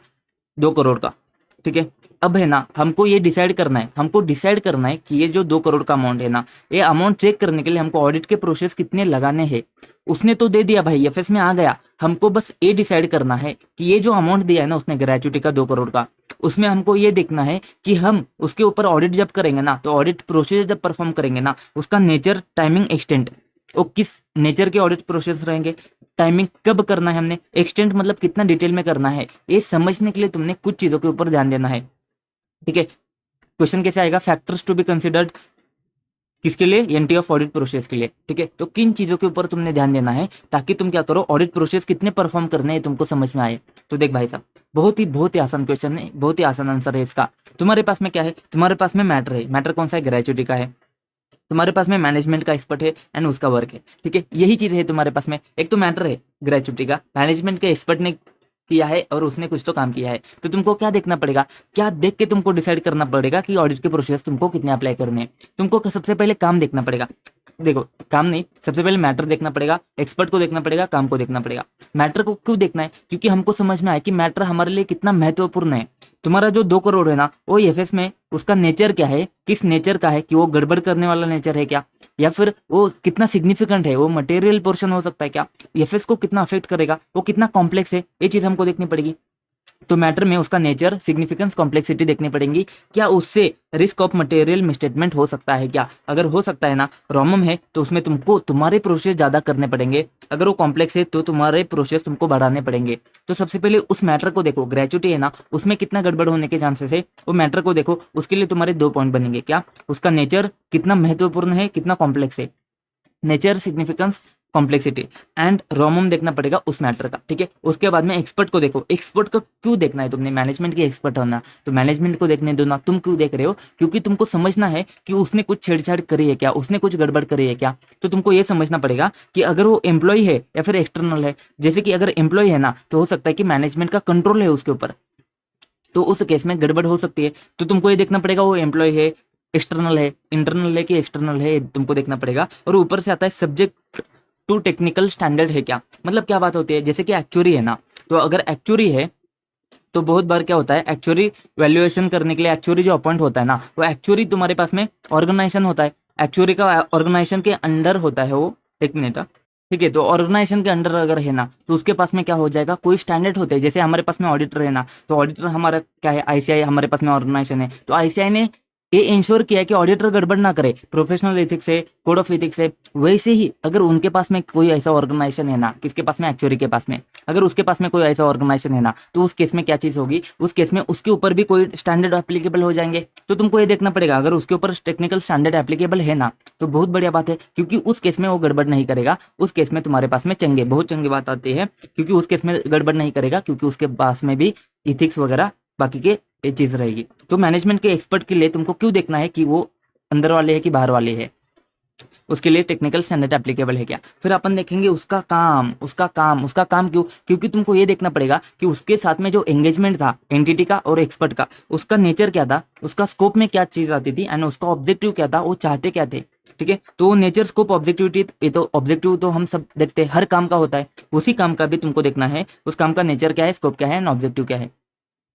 2 करोड़ का, ठीक है। अब है ना, हमको ये डिसाइड करना है, कि ये जो 2 करोड़ का अमाउंट है ना, ये अमाउंट चेक करने के लिए हमको ऑडिट के प्रोसेस कितने लगाने हैं। उसने तो दे दिया भाई, एफएस में आ गया, हमको बस ये डिसाइड करना है कि ये जो अमाउंट दिया है ना उसने ग्रेचुटी का 2 करोड़ का, उसमें हमको ये देखना है कि हम उसके ऊपर ऑडिट जब करेंगे ना, तो ऑडिट प्रोसेस जब परफॉर्म करेंगे ना, उसका नेचर, टाइमिंग, एक्सटेंट, वो किस नेचर के ऑडिट प्रोसेस रहेंगे, टाइमिंग कब करना है हमने, एक्सटेंट मतलब कितना डिटेल में करना है, ये समझने के लिए तुमने कुछ चीजों के ऊपर ध्यान देना है, ठीक है। क्वेश्चन कैसे आएगा, फैक्टर्स टू बी कंसिडर्ड किसके लिए, एनटी ऑफ ऑडिट प्रोसेस के लिए, ठीक है। तो किन चीजों के ऊपर तुमने ध्यान देना है ताकि तुम क्या करो, ऑडिट प्रोसेस कितने परफॉर्म करने हैं तुमको समझ में आए। तो देख भाई साहब, बहुत ही आसान क्वेश्चन है, बहुत ही आसान आंसर है इसका। तुम्हारे पास में क्या है, तुम्हारे पास में मैटर है, मैटर कौन सा है, ग्रेचुटी का है। तुम्हारे पास में मैनेजमेंट का एक्सपर्ट है एंड उसका वर्क है, ठीक है। यही चीज है तुम्हारे पास में, एक तो मैटर है ग्रेचुटी का, मैनेजमेंट के एक्सपर्ट ने किया है और उसने कुछ तो काम किया है। तो तुमको क्या देखना पड़ेगा, क्या देख के तुमको डिसाइड करना पड़ेगा कि ऑडिट के प्रोसेस तुमको कितने अप्लाई करने हैं। तुमको सबसे पहले काम देखना पड़ेगा, देखो काम नहीं, सबसे पहले मैटर देखना पड़ेगा, एक्सपर्ट को देखना पड़ेगा, काम को देखना पड़ेगा। मैटर को क्यों देखना है, क्योंकि हमको समझ में आए कि मैटर हमारे लिए कितना महत्वपूर्ण है। तुम्हारा जो 2 करोड़ है ना, वो एफएस में उसका नेचर क्या है, किस नेचर का है, कि वो गड़बड़ करने वाला नेचर है क्या, या फिर वो कितना सिग्निफिकेंट है, वो मटेरियल पोर्शन हो सकता है क्या, एफएस को कितना अफेक्ट करेगा, वो कितना कॉम्प्लेक्स है, ये चीज हमको देखनी पड़ेगी। तो मैटर में उसका नेचर, सिग्निफिकेंस, कॉम्प्लेक्सिटी देखनी पड़ेंगी। क्या उससे रिस्क ऑफ मटेरियल मिसस्टेटमेंट हो सकता है क्या? अगर हो सकता है ना, रोमम है तो उसमें तुमको तुम्हारे प्रोसेस ज्यादा करने पड़ेंगे। अगर वो कॉम्प्लेक्स है तो तुम्हारे प्रोसेस तुमको बढ़ाने पड़ेंगे। तो सबसे पहले उस मैटर को देखो, ग्रेचुटी है ना, उसमें कितना गड़बड़ होने के चांसेस है, वो मैटर को देखो। उसके लिए तुम्हारे 2 पॉइंट बनेंगे। क्या? उसका नेचर कितना महत्वपूर्ण है, कितना कॉम्प्लेक्स है, नेचर, सिग्निफिकेंस, कॉम्प्लेक्सिटी एंड रोमम देखना पड़ेगा उस मैटर का। ठीक है, उसके बाद में एक्सपर्ट को देखो। एक्सपर्ट को क्यों देखना है तुमने? मैनेजमेंट के एक्सपर्ट होना, तो मैनेजमेंट को देखने दो ना। तुम क्यों देख रहे हो? क्योंकि तुमको समझना है कि उसने कुछ छेड़छाड़ करी है क्या, उसने कुछ गड़बड़ करी है क्या। तो तुमको ये समझना पड़ेगा कि अगर वो एम्प्लॉय है या फिर एक्सटर्नल है। जैसे कि अगर एम्प्लॉय है ना, तो हो सकता है कि मैनेजमेंट का कंट्रोल है उसके ऊपर, तो उस केस में गड़बड़ हो सकती है। तो तुमको ये देखना पड़ेगा वो एम्प्लॉय है, एक्सटर्नल है, इंटरनल है कि एक्सटर्नल है, ये तुमको देखना पड़ेगा। और ऊपर से आता है सब्जेक्ट टू टेक्निकल स्टैंडर्ड है क्या। मतलब क्या बात होती है, जैसे कि एक्चुअरी है ना, तो अगर एक्चुअरी है तो बहुत बार क्या होता है, एक्चुअरी वैल्यूएशन करने के लिए एक्चुअरी जो अपॉइंट होता है ना, वो एक्चुअरी तुम्हारे पास में ऑर्गेनाइजेशन होता है, एक्चुअरी का ऑर्गेनाइजेशन के अंडर होता है वो। एक मिनट हाँ। ठीक है, तो ऑर्गेनाइजेशन के अंडर अगर है ना, तो उसके पास में क्या हो जाएगा, कोई स्टैंडर्ड होते हैं। जैसे हमारे पास में ऑडिटर है ना, तो ऑडिटर हमारा क्या है, आईसीआई हमारे पास में ऑर्गेनाइजेशन है। तो आईसीआई ने ये इंश्योर किया है कि ऑडिटर गड़बड़ ना करे, प्रोफेशनल एथिक्स है, कोड ऑफ एथिक्स है। वैसे ही अगर उनके पास में कोई ऐसा ऑर्गेनाइजेशन है ना, किसके पास में, एक्चुअरी के पास में, अगर उसके पास में कोई ऐसा ऑर्गेनाइजेशन है ना, तो उस केस में क्या चीज होगी, उस केस में उसके ऊपर भी कोई स्टैंडर्ड एप्लीकेबल हो जाएंगे। तो तुमको ये देखना पड़ेगा, अगर उसके ऊपर टेक्निकल स्टैंडर्ड एप्लीकेबल है ना, तो बहुत बढ़िया बात है, क्योंकि उस केस में वो गड़बड़ नहीं करेगा। उस केस में तुम्हारे पास में चंगे, बहुत चंगी बात आती है, क्योंकि उस केस में गड़बड़ नहीं करेगा, क्योंकि उसके पास में भी इथिक्स वगैरह बाकी के ये चीज रहेगी। तो मैनेजमेंट के एक्सपर्ट के लिए तुमको क्यों देखना है कि वो अंदर वाले है कि बाहर वाले है, उसके लिए टेक्निकल स्टैंडर्ड एप्लीकेबल है क्या। फिर अपन देखेंगे उसका काम क्यों, क्योंकि तुमको ये देखना पड़ेगा कि उसके साथ में जो एंगेजमेंट था एंटिटी का और एक्सपर्ट का, उसका नेचर क्या था, उसका स्कोप में क्या चीज आती थी, एंड उसका ऑब्जेक्टिव क्या था, वो चाहते क्या थे। ठीक है, तो नेचर, स्कोप, ऑब्जेक्टिविटी, ये तो ऑब्जेक्टिव तो हम सब देखते हैं, हर काम का होता है, उसी काम का भी तुमको देखना है, उस काम का नेचर क्या है, स्कोप क्या है, एंड ऑब्जेक्टिव क्या है।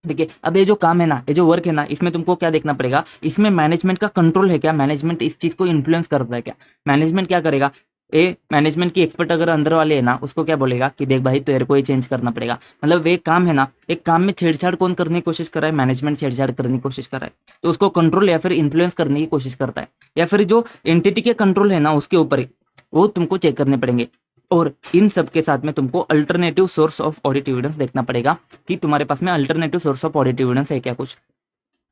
ठीक है, अब ये जो काम है ना, ये जो वर्क है ना, इसमें तुमको क्या देखना पड़ेगा, इसमें मैनेजमेंट का कंट्रोल है क्या, मैनेजमेंट इस चीज को इन्फ्लुएंस करता है क्या। मैनेजमेंट क्या करेगा, ए मैनेजमेंट की एक्सपर्ट अगर अंदर वाले है ना, उसको क्या बोलेगा कि देख भाई तेरे को ये चेंज करना पड़ेगा। मतलब एक काम है ना, एक काम में छेड़छाड़ कौन करने की कोशिश कर रहा है, मैनेजमेंट छेड़छाड़ करने की कोशिश कर रहा है, तो उसको कंट्रोल या फिर इन्फ्लुएंस करने की कोशिश करता है। या फिर जो एंटिटी के कंट्रोल है ना, उसके ऊपर वो तुमको चेक करने पड़ेंगे। और इन सब के साथ में तुमको alternative source of audit evidence देखना पड़ेगा कि तुम्हारे पास में alternative source of audit evidence है क्या कुछ।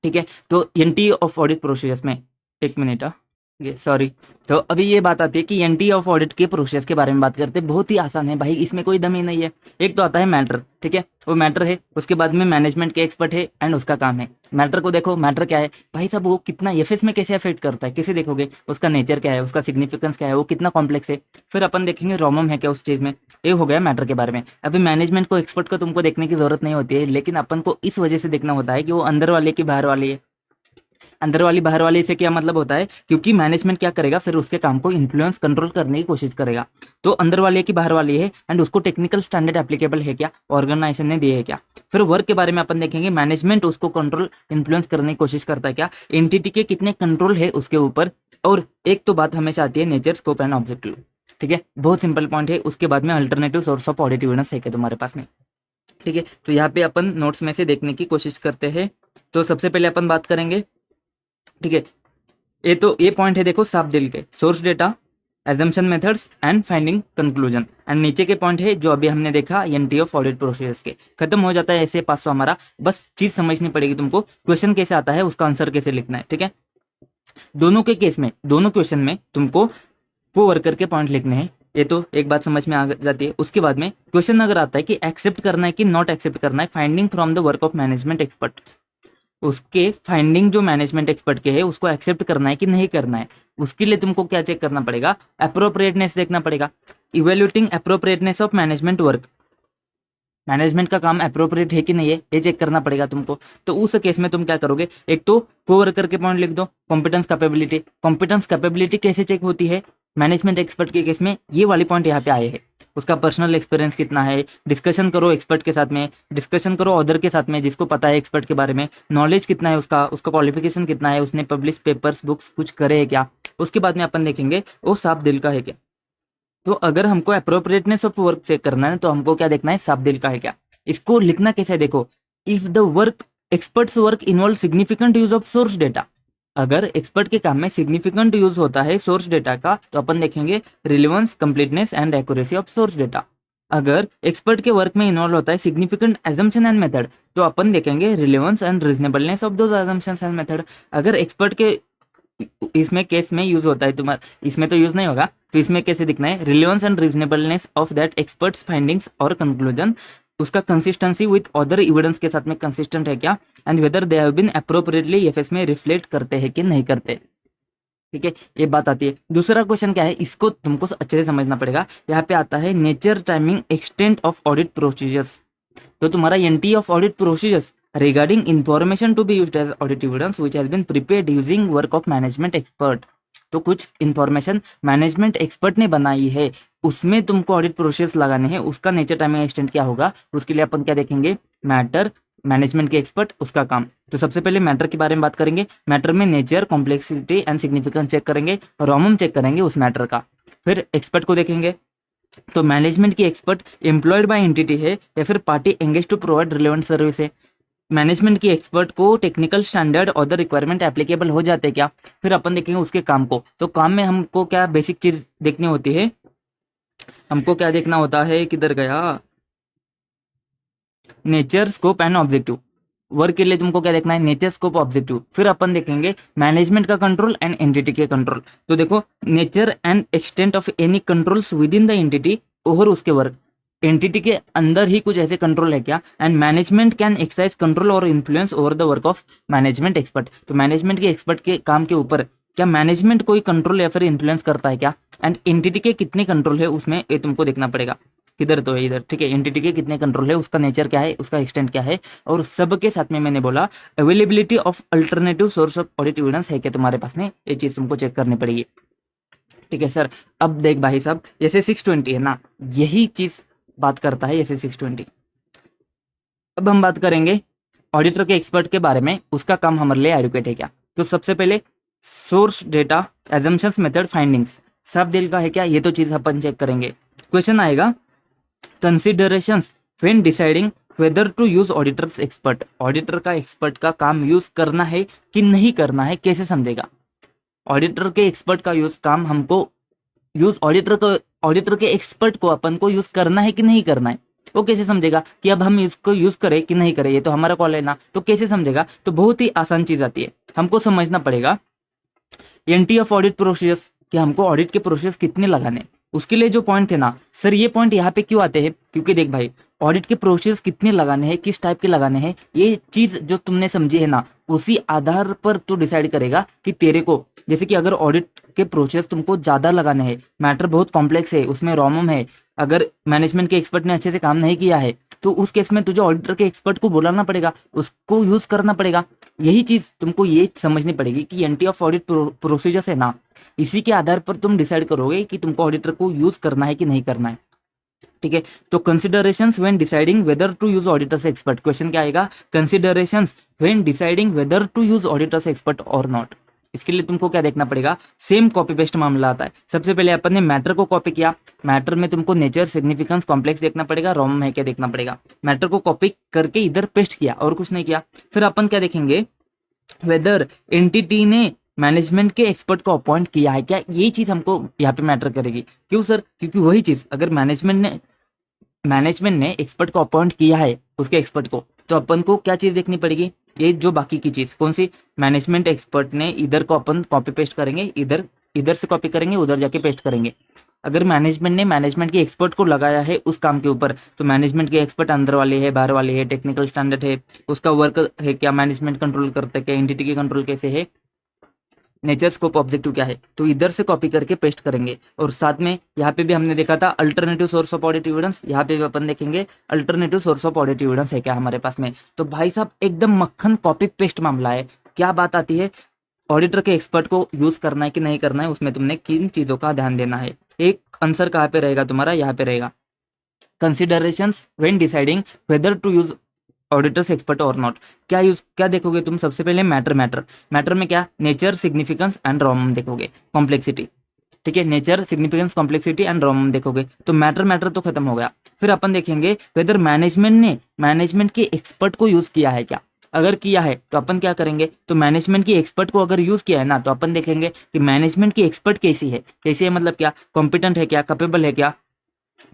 ठीक है, तो एनटी ऑफ ऑडिट प्रोसेस में, एक मिनट सॉरी। तो अभी ये बात आती है कि एनटी ऑफ ऑडिट के प्रोसेस के बारे में बात करते हैं। बहुत ही आसान है भाई, इसमें कोई दम ही नहीं है। एक तो आता है मैटर, ठीक है, वो मैटर है, उसके बाद में मैनेजमेंट के एक्सपर्ट है एंड उसका काम है। मैटर को देखो, मैटर क्या है भाई साहब, वो कितना एफएस में कैसे अफेक्ट करता है, कैसे देखोगे, उसका नेचर क्या है, उसका सिग्निफिकेंस क्या है, वो कितना कॉम्प्लेक्स है। फिर अपन देखेंगे रोमम है क्या उस चीज में। ये हो गया मैटर के बारे में। अभी मैनेजमेंट को, एक्सपर्ट को तुमको देखने की जरूरत नहीं होती है, लेकिन अपन को इस वजह से देखना होता है कि वो अंदर वाले की बाहर वाली है। अंदर वाली बाहर वाली से क्या मतलब होता है, क्योंकि मैनेजमेंट क्या करेगा, फिर उसके काम को इन्फ्लुएंस कंट्रोल करने की कोशिश करेगा। तो अंदर वाले की बाहर वाली है एंड उसको टेक्निकल स्टैंडर्ड एप्लीकेबल है क्या, ऑर्गेनाइजेशन ने दिए है क्या। फिर वर्क के बारे में अपन देखेंगे, मैनेजमेंट उसको कंट्रोल इन्फ्लुएंस करने की कोशिश करता है क्या, एंटिटी के कितने कंट्रोल है उसके ऊपर। और एक तो बात हमेशा आती है नेचर, स्कोप एंड ऑब्जेक्टिव। ठीक है, बहुत सिंपल पॉइंट है। उसके बाद में alternative source of audit evidence है क्या तुम्हारे पास में। ठीक है, तो यहाँ पे अपन नोट्स में से देखने की कोशिश करते हैं। तो सबसे पहले अपन बात करेंगे, ठीक है, ये पॉइंट है देखो साफ दिल के, source data, assumption methods and finding conclusion. And नीचे के पॉइंट है जो अभी हमने देखा एनटी ऑफ ऑडिट प्रोसेस के। खत्म हो जाता है ऐसे 500 हमारा। बस चीज समझनी पड़ेगी तुमको, क्वेश्चन कैसे आता है, उसका आंसर कैसे लिखना है। ठीक है, दोनों के केस में, दोनों क्वेश्चन में तुमको को वर्कर के पॉइंट लिखने हैं। ये तो एक बात समझ में आ जाती है। उसके बाद में क्वेश्चन अगर आता है कि एक्सेप्ट करना है कि नॉट एक्सेप्ट करना है, finding from the work of management expert, उसके फाइंडिंग जो मैनेजमेंट एक्सपर्ट के है उसको एक्सेप्ट करना है कि नहीं करना है, उसके लिए तुमको क्या चेक करना पड़ेगा, अप्रोप्रिएटनेस देखना पड़ेगा। Evaluating appropriateness of management work, management का काम अप्रोप्रिएट है कि नहीं है, ये चेक करना पड़ेगा तुमको। तो उस केस में तुम क्या करोगे, एक तो कोवर्कर के पॉइंट लिख दो, कॉम्पिटेंस कैपेबिलिटी। कॉम्पिटेंस कैपेबिलिटी कैसे चेक होती है मैनेजमेंट एक्सपर्ट के केस में, ये वाली पॉइंट यहाँ पे आए हैं। उसका पर्सनल एक्सपीरियंस कितना है, डिस्कशन करो एक्सपर्ट के साथ में, डिस्कशन करो ऑदर के साथ में जिसको पता है एक्सपर्ट के बारे में, नॉलेज कितना है उसका, उसका क्वालिफिकेशन कितना है, उसने पब्लिश पेपर्स बुक्स कुछ करे है क्या, उसके बाद में अपन देखेंगे वो साफ दिल का है क्या। तो अगर हमको अप्रोप्रिएटनेस ऑफ वर्क चेक करना है तो हमको क्या देखना है, साफ दिल का है क्या। इसको लिखना कैसे है देखो, if the work experts work involve significant use of source data, अगर एक्सपर्ट के काम में सिग्निफिकेंट यूज होता है सोर्स डेटा का तो अपन देखेंगे relevance, completeness and accuracy of source data. अगर एक्सपर्ट के वर्क में इन्वॉल्व होता है सिग्निफिकेंट एजम्पशन एंड मेथड तो अपन देखेंगे relevance and reasonableness of those assumptions and method. अगर एक्सपर्ट के इसमें केस में यूज होता है तुम्हारा, इसमें तो यूज नहीं होगा, तो इसमें कैसे दिखना है, relevance and reasonableness of that experts findings और कंक्लूजन, उसका कंसिस्टेंसी विद अदर एविडेंस के साथ में कंसिस्टेंट है क्या, and whether they have been appropriately FS में रिफ्लेक्ट करते हैं कि नहीं करते। ठीक है, ये बात आती है। दूसरा क्वेश्चन क्या है, इसको तुमको अच्छे से समझना पड़ेगा। यहाँ पे आता है nature, timing, extent of audit procedures. तो तुम्हारा NT of audit procedures regarding information to be used as audit evidence which has been prepared using work of management expert। तो कुछ इंफॉर्मेशन मैनेजमेंट एक्सपर्ट ने बनाई है, उसमें तुमको ऑडिट प्रोसेस लगाने हैं, उसका नेचर, टाइमिंग, एक्सटेंट क्या होगा, उसके लिए अपन क्या देखेंगे, मैटर, मैनेजमेंट के एक्सपर्ट, उसका काम। तो सबसे पहले मैटर के बारे में बात करेंगे। मैटर में nature, complexity and significance check करेंगे, रोमम चेक करेंगे उस मैटर का। फिर एक्सपर्ट को देखेंगे, तो मैनेजमेंट की एक्सपर्ट एम्प्लॉयड बाय एंटिटी है या फिर party engage to provide relevant service है। मैनेजमेंट की एक्सपर्ट को टेक्निकल स्टैंडर्ड और द रिक्वायरमेंट एप्लीकेबल हो जाते क्या। फिर अपन देखेंगे उसके काम को। तो काम में हमको क्या बेसिक चीज देखनी होती है, हमको क्या देखना होता है, किधर गया, nature, scope and objective. Work के लिए तुमको क्या देखना है, नेचर, स्कोप, ऑब्जेक्टिव। फिर अपन देखेंगे मैनेजमेंट का कंट्रोल एंड एंटिटी के कंट्रोल। तो देखो nature and extent of any controls within the entity over उसके वर्क, एंटिटी के अंदर ही कुछ ऐसे कंट्रोल है क्या, and management can exercise control और influence over the work of management expert. तो मैनेजमेंट के एक्सपर्ट के काम के ऊपर क्या मैनेजमेंट कोई कंट्रोल या फिर इन्फ्लुएंस करता है क्या, एंड एंटिटी के कितने कंट्रोल है उसमें ये तुमको देखना पड़ेगा। किधर तो है, इधर। ठीक है, एंटिटी के कितने कंट्रोल है, उसका नेचर क्या है, उसका एक्सटेंट क्या है, और सबके साथ में मैंने बोला availability of alternative source of audit evidence है क्या तुम्हारे पास में, ये चीज तुमको चेक करनी पड़ेगी। ठीक है सर, अब देख भाई साहब, जैसे 620 है ना, यही चीज बात करता है जैसे 620। अब हम बात करेंगे ऑडिटर के एक्सपर्ट के बारे में, उसका काम हमारे लिए एडुकेट है क्या। तो सबसे पहले source data, assumptions, method, findings सब दिल का है क्या, ये तो चीज अपन चेक करेंगे। क्वेश्चन आएगा considerations when deciding whether to use auditors expert. Auditor का एक्सपर्ट का काम यूज करना है कि नहीं करना है, कैसे समझेगा। ऑडिटर के एक्सपर्ट का यूज काम हमको यूज ऑडिटर के एक्सपर्ट को अपन को यूज करना है कि नहीं करना है, वो कैसे समझेगा कि अब हम इसको यूज करें कि नहीं करें, ये तो हमारा कॉल है ना, तो कैसे समझेगा। तो बहुत ही आसान चीज आती है, हमको समझना पड़ेगा एनटी ऑफ ऑडिट प्रोसेस, कि हमको ऑडिट के प्रोसेस कितने लगाने। उसके लिए जो पॉइंट थे ना सर, ये पॉइंट यहाँ पे क्यों आते हैं, क्योंकि देख भाई ऑडिट के प्रोसेस कितने लगाने हैं, किस टाइप के लगाने हैं, ये चीज जो तुमने समझी है ना, उसी आधार पर तू डिसाइड करेगा कि तेरे को, जैसे कि अगर ऑडिट के प्रोसेस तुमको ज्यादा लगाने हैं, मैटर बहुत कॉम्प्लेक्स है, उसमें रॉमम है, अगर मैनेजमेंट के एक्सपर्ट ने अच्छे से काम नहीं किया है, तो उस केस में तुझे ऑडिटर के एक्सपर्ट को बुलाना पड़ेगा, उसको यूज करना पड़ेगा। यही चीज तुमको ये समझनी पड़ेगी कि एंटी ऑफ ऑडिट प्रोसीजर्स है ना, इसी के आधार पर तुम डिसाइड करोगे कि तुमको ऑडिटर को यूज करना है कि नहीं करना है। ठीक है, तो considerations when deciding whether to use auditors expert, question क्या आएगा, considerations when deciding whether to use auditors expert और नॉट। इसके लिए तुमको क्या देखना पड़ेगा, सेम कॉपी पेस्ट मामला आता है। सबसे पहले अपन ने मैटर को कॉपी किया, मैटर में तुमको नेचर, सिग्निफिकेंस, कॉम्प्लेक्स देखना पड़ेगा, रोम है क्या देखना पड़ेगा। मैटर को कॉपी करके इधर पेस्ट किया और कुछ नहीं किया। फिर अपन क्या देखेंगे, वेदर एंटिटी ने मैनेजमेंट के एक्सपर्ट को अपॉइंट किया है क्या, ये चीज हमको यहाँ पे मैटर करेगी। क्यों सर, क्योंकि वही चीज अगर मैनेजमेंट ने एक्सपर्ट को अपॉइंट किया है उसके एक्सपर्ट को, तो अपन को क्या चीज देखनी पड़ेगी, ये जो बाकी की चीज कौन सी, मैनेजमेंट एक्सपर्ट ने इधर को अपन कॉपी पेस्ट करेंगे, इधर से कॉपी करेंगे, उधर जाके पेस्ट करेंगे। अगर मैनेजमेंट ने मैनेजमेंट के एक्सपर्ट को लगाया है उस काम के ऊपर, तो मैनेजमेंट के एक्सपर्ट अंदर वाले है, बाहर वाले है, टेक्निकल स्टैंडर्ड है, उसका वर्क है क्या, मैनेजमेंट कंट्रोल करता है क्या, एंटिटी के कंट्रोल कैसे है, नेचर, स्कोप, ऑब्जेक्टिव क्या है, तो इधर से कॉपी करके पेस्ट करेंगे। और साथ में यहाँ पे भी हमने देखा था alternative source of audit evidence, यहाँ पे भी अपन देखेंगे alternative source of audit evidence है क्या हमारे पास में। तो भाई साहब एकदम मक्खन कॉपी पेस्ट मामला है। क्या बात आती है, ऑडिटर के एक्सपर्ट को यूज करना है कि नहीं करना है, उसमें तुमने किन चीजों का ध्यान देना है। एक आंसर कहाँ पे रहेगा तुम्हारा, यहाँ पे रहेगा। Considerations when deciding whether to use auditors expert और नॉट। क्या देखोगे तुम? सबसे पहले मैटर में क्या? नेचर, सिग्निफिकेंस एंड रॉम देखोगे, कॉम्प्लेक्सिटी। ठीक है, nature, significance, complexity and ROMM देखोगे तो मैटर तो खत्म हो गया। फिर अपन देखेंगे वेदर मैनेजमेंट के एक्सपर्ट को यूज किया है क्या। अगर किया है तो अपन क्या करेंगे? तो मैनेजमेंट की एक्सपर्ट को अगर यूज किया है ना, तो अपन देखेंगे कि मैनेजमेंट की एक्सपर्ट कैसी है मतलब क्या? कॉम्पिटेंट है क्या? कैपेबल है क्या?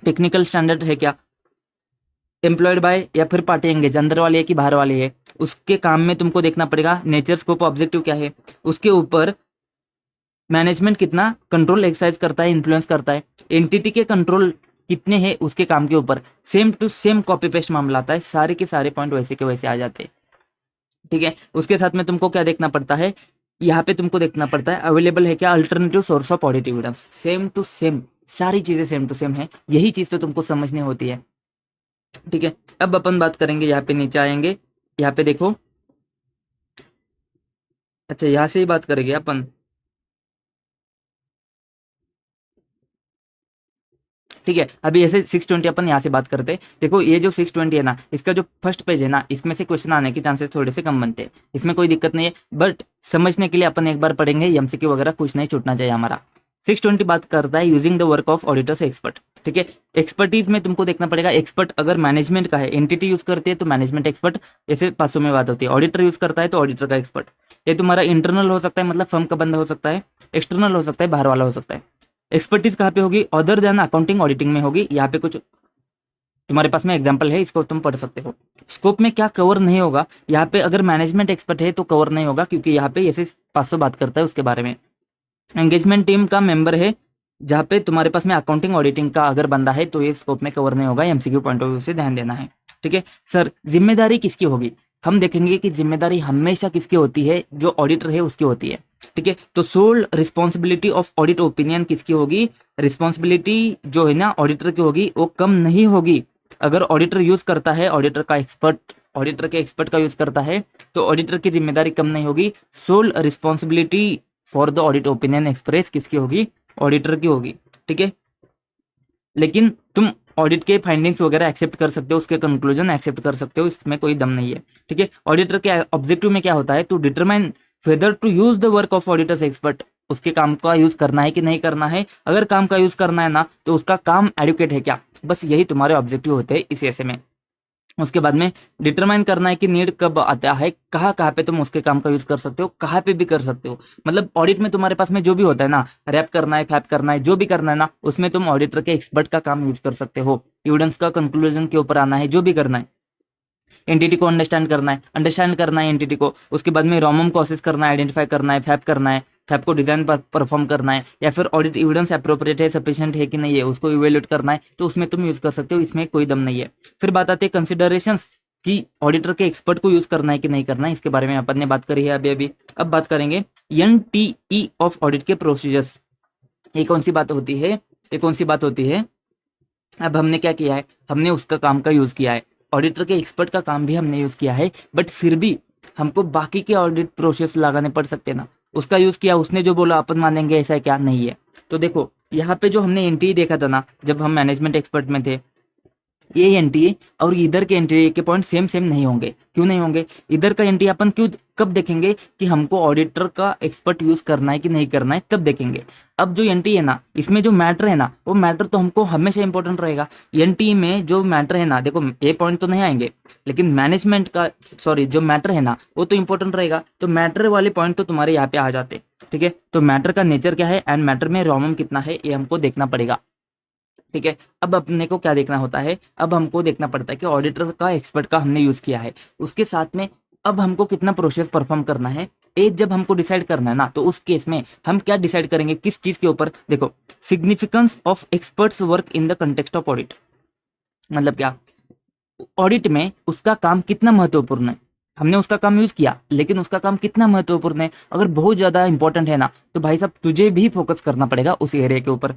टेक्निकल स्टैंडर्ड है क्या? एम्प्लॉयड बाय या फिर पार्टी एंगेज, अंदर वाली है कि बाहर वाली है, उसके काम में तुमको देखना पड़ेगा। नेचर, स्कोप, ऑब्जेक्टिव क्या है, उसके ऊपर मैनेजमेंट कितना कंट्रोल एक्सरसाइज करता है, इन्फ्लुएंस करता है, एंटिटी के कंट्रोल कितने हैं उसके काम के ऊपर। Same to same copy paste मामला आता है, सारे के सारे पॉइंट वैसे के वैसे आ जाते हैं। ठीक है, उसके साथ में तुमको क्या देखना पड़ता है? यहाँ पे तुमको देखना पड़ता है अवेलेबल है क्या alternative source of audit evidence. Same to same, सारी चीजें सेम टू सेम है, यही चीज तो तुमको समझनी होती है। ठीक है, अब अपन बात करेंगे, यहाँ पे नीचे आएंगे, यहाँ पे देखो। अच्छा, यहाँ से ही बात करेंगे अपन। ठीक है, अभी ऐसे 620 अपन यहाँ से बात करते हैं। देखो ये जो 620 है ना, इसका जो फर्स्ट पेज है ना, इसमें से क्वेश्चन आने के चांसेस थोड़े से कम बनते हैं, इसमें कोई दिक्कत नहीं है। बट समझने के लिए अपन एक बार पढ़ेंगे, एमसीक्यू वगैरह कुछ नहीं छूटना चाहिए हमारा। 620 बात करता है using the work of auditor से एक्सपर्ट। ठीक है, एक्सपर्टीज में तुमको देखना पड़ेगा, एक्सपर्ट अगर मैनेजमेंट का है, एंटिटी यूज करती है तो मैनेजमेंट एक्सपर्ट, ऐसे पासों में बात होती है। ऑडिटर यूज करता है तो ऑडिटर का एक्सपर्ट। ये तुम्हारा इंटरनल हो सकता है, मतलब फर्म का बंदा हो सकता है, एक्सटर्नल हो सकता है, बाहर वाला हो सकता है। एक्सपर्टीज कहाँ पे होगी? अदर देन अकाउंटिंग ऑडिटिंग में होगी। यहाँ पे कुछ तुम्हारे पास में एग्जांपल है, इसको तुम पढ़ सकते हो। स्कोप में क्या कवर नहीं होगा? यहाँ पे अगर मैनेजमेंट एक्सपर्ट है तो कवर नहीं होगा, क्योंकि यहाँ पे ऐसे 500 बात करता है उसके बारे में। एंगेजमेंट टीम का मेंबर है, जहाँ पे तुम्हारे पास में अकाउंटिंग ऑडिटिंग का अगर बंदा है तो ये स्कोप में कवर नहीं होगा, एमसीक्यू पॉइंट ऑफ व्यू से ध्यान देना है। ठीक है सर, जिम्मेदारी किसकी होगी? हम देखेंगे कि जिम्मेदारी हमेशा किसकी होती है? जो ऑडिटर है उसकी होती है। ठीक है, तो sole responsibility of audit opinion किसकी होगी? रिस्पॉन्सिबिलिटी जो है ना ऑडिटर की होगी, वो कम नहीं होगी। अगर ऑडिटर यूज करता है, ऑडिटर के एक्सपर्ट का यूज करता है, तो ऑडिटर की जिम्मेदारी कम नहीं होगी। Sole responsibility for the audit opinion express किसकी होगी? ऑडिटर की होगी। ठीक है, लेकिन तुम ऑडिट के फाइंडिंग्स वगैरह एक्सेप्ट कर सकते हो, उसके कंक्लूजन एक्सेप्ट कर सकते हो, इसमें कोई दम नहीं है। ठीक है, ऑडिटर के ऑब्जेक्टिव में क्या होता है? To determine whether to use the work of auditors expert, उसके काम का यूज करना है कि नहीं करना है। अगर काम का यूज करना है ना, तो उसका काम एडुकेट है क्या, बस यही तुम्हारे ऑब्जेक्टिव होते हैं इस ऐसे में। उसके बाद में डिटरमाइन करना है कि नीड कब आता है, कहाँ कहाँ पे तुम उसके काम का यूज कर सकते हो, कहाँ पे भी कर सकते हो। मतलब ऑडिट में तुम्हारे पास में जो भी होता है ना, रैप करना है, फैप करना है, जो भी करना है ना, उसमें तुम ऑडिटर के एक्सपर्ट का काम यूज कर सकते हो। एविडेंस का कंक्लूजन के ऊपर आना है, जो भी करना है, एंटिटी को अंडरस्टैंड करना है एंटिटी को। उसके बाद में रॉमम को असेस करना है, आइडेंटिफाई करना है, फैप करना है, फैप को डिजाइन पर परफॉर्म करना है, या फिर ऑडिट एविडेंस अप्रोप्रिएट है, सफिशिएंट है कि नहीं है, उसको इवेल्युएट करना है, तो उसमें तुम यूज कर सकते हो, इसमें कोई दम नहीं है। फिर बात आती है कंसिडरेशंस कि ऑडिटर के एक्सपर्ट को यूज करना है कि नहीं करना है, इसके बारे में अपन ने बात करी है अभी। अब बात करेंगे एनटीई ऑफ ऑडिट के प्रोसीजर्स। ये कौन सी बात होती है? अब हमने क्या किया है? हमने उसका काम का यूज किया है, ऑडिटर के एक्सपर्ट का काम भी हमने यूज किया है, बट फिर भी हमको बाकी के ऑडिट प्रोसेस लगाने पड़ सकते हैं ना। उसका यूज किया, उसने जो बोला अपन मानेंगे, ऐसा है क्या? नहीं है। तो देखो यहाँ पे जो हमने एनटीए देखा था ना, जब हम मैनेजमेंट एक्सपर्ट में थे, ये एनटीए और इधर के एनटीए के पॉइंट सेम सेम नहीं होंगे। क्यों नहीं होंगे? इधर का एनटीए अपन कब देखेंगे कि हमको ऑडिटर का एक्सपर्ट यूज करना है कि नहीं करना है, तब देखेंगे। अब जो एनटीए है ना, इसमें जो मैटर है ना, वो मैटर तो हमको हमेशा इंपॉर्टेंट रहेगा। एनटीए में जो मैटर है ना, देखो ये पॉइंट तो नहीं आएंगे, लेकिन मैनेजमेंट का जो मैटर है ना, वो तो इंपॉर्टेंट रहेगा। तो मैटर वाले पॉइंट तो तुम्हारे यहाँ पे आ जाते। ठीक है, तो मैटर का नेचर क्या है एंड मैटर में रॉमम कितना है, ये हमको देखना पड़ेगा। ठीक है, अब अपने को क्या देखना होता है? अब हमको देखना पड़ता है कि ऑडिटर का एक्सपर्ट का हमने यूज किया है, उसके साथ में अब हमको कितना प्रोसेस परफॉर्म करना है। एज जब हमको डिसाइड करना है ना, तो उस केस में हम क्या डिसाइड करेंगे, किस चीज के ऊपर? देखो, significance of experts work in the context of audit, मतलब क्या? ऑडिट में उसका काम कितना महत्वपूर्ण है। हमने उसका काम यूज किया, लेकिन उसका काम कितना महत्वपूर्ण है। अगर बहुत ज्यादा इंपॉर्टेंट है ना, तो भाई साहब तुझे भी फोकस करना पड़ेगा उस एरिया के ऊपर।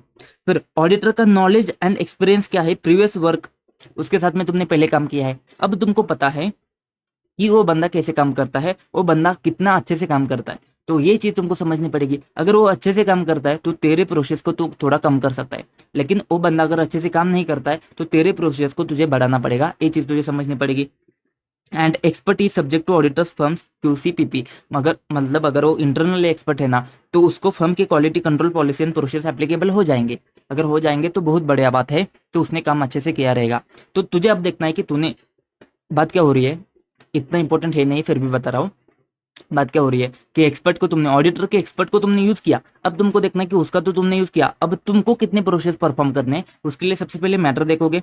फिर ऑडिटर का नॉलेज एंड एक्सपीरियंस क्या है, प्रीवियस वर्क, उसके साथ में तुमने पहले काम किया है, अब तुमको पता है कि वो बंदा कैसे काम करता है, वो बंदा कितना अच्छे से काम करता है। तो ये चीज़ तुमको समझनी पड़ेगी। अगर वो अच्छे से काम करता है तो तेरे प्रोसेस को तू थोड़ा कम कर सकता है, लेकिन वो बंदा अगर अच्छे से काम नहीं करता है तो तेरे प्रोसेस को तुझे बढ़ाना पड़ेगा। ये चीज़ तुझे समझनी पड़ेगी। And expert is subject to auditors firms QCPP। मगर मतलब अगर वो इंटरनल एक्सपर्ट है ना, तो उसको फर्म की quality control policy and process applicable हो जाएंगे। अगर हो जाएंगे तो बहुत बढ़िया बात है, तो उसने काम अच्छे से किया रहेगा। तो तुझे अब देखना है कि तूने, बात क्या हो रही है, इतना इंपॉर्टेंट है नहीं फिर भी बता रहा हूँ। बात क्या हो रही है कि एक्सपर्ट को तुमने, ऑडिटर के एक्सपर्ट को तुमने यूज किया, अब तुमको देखना है कि उसका तो तुमने यूज किया, अब तुमको कितने प्रोसेस परफॉर्म करने हैं। उसके लिए सबसे पहले मैटर देखोगे,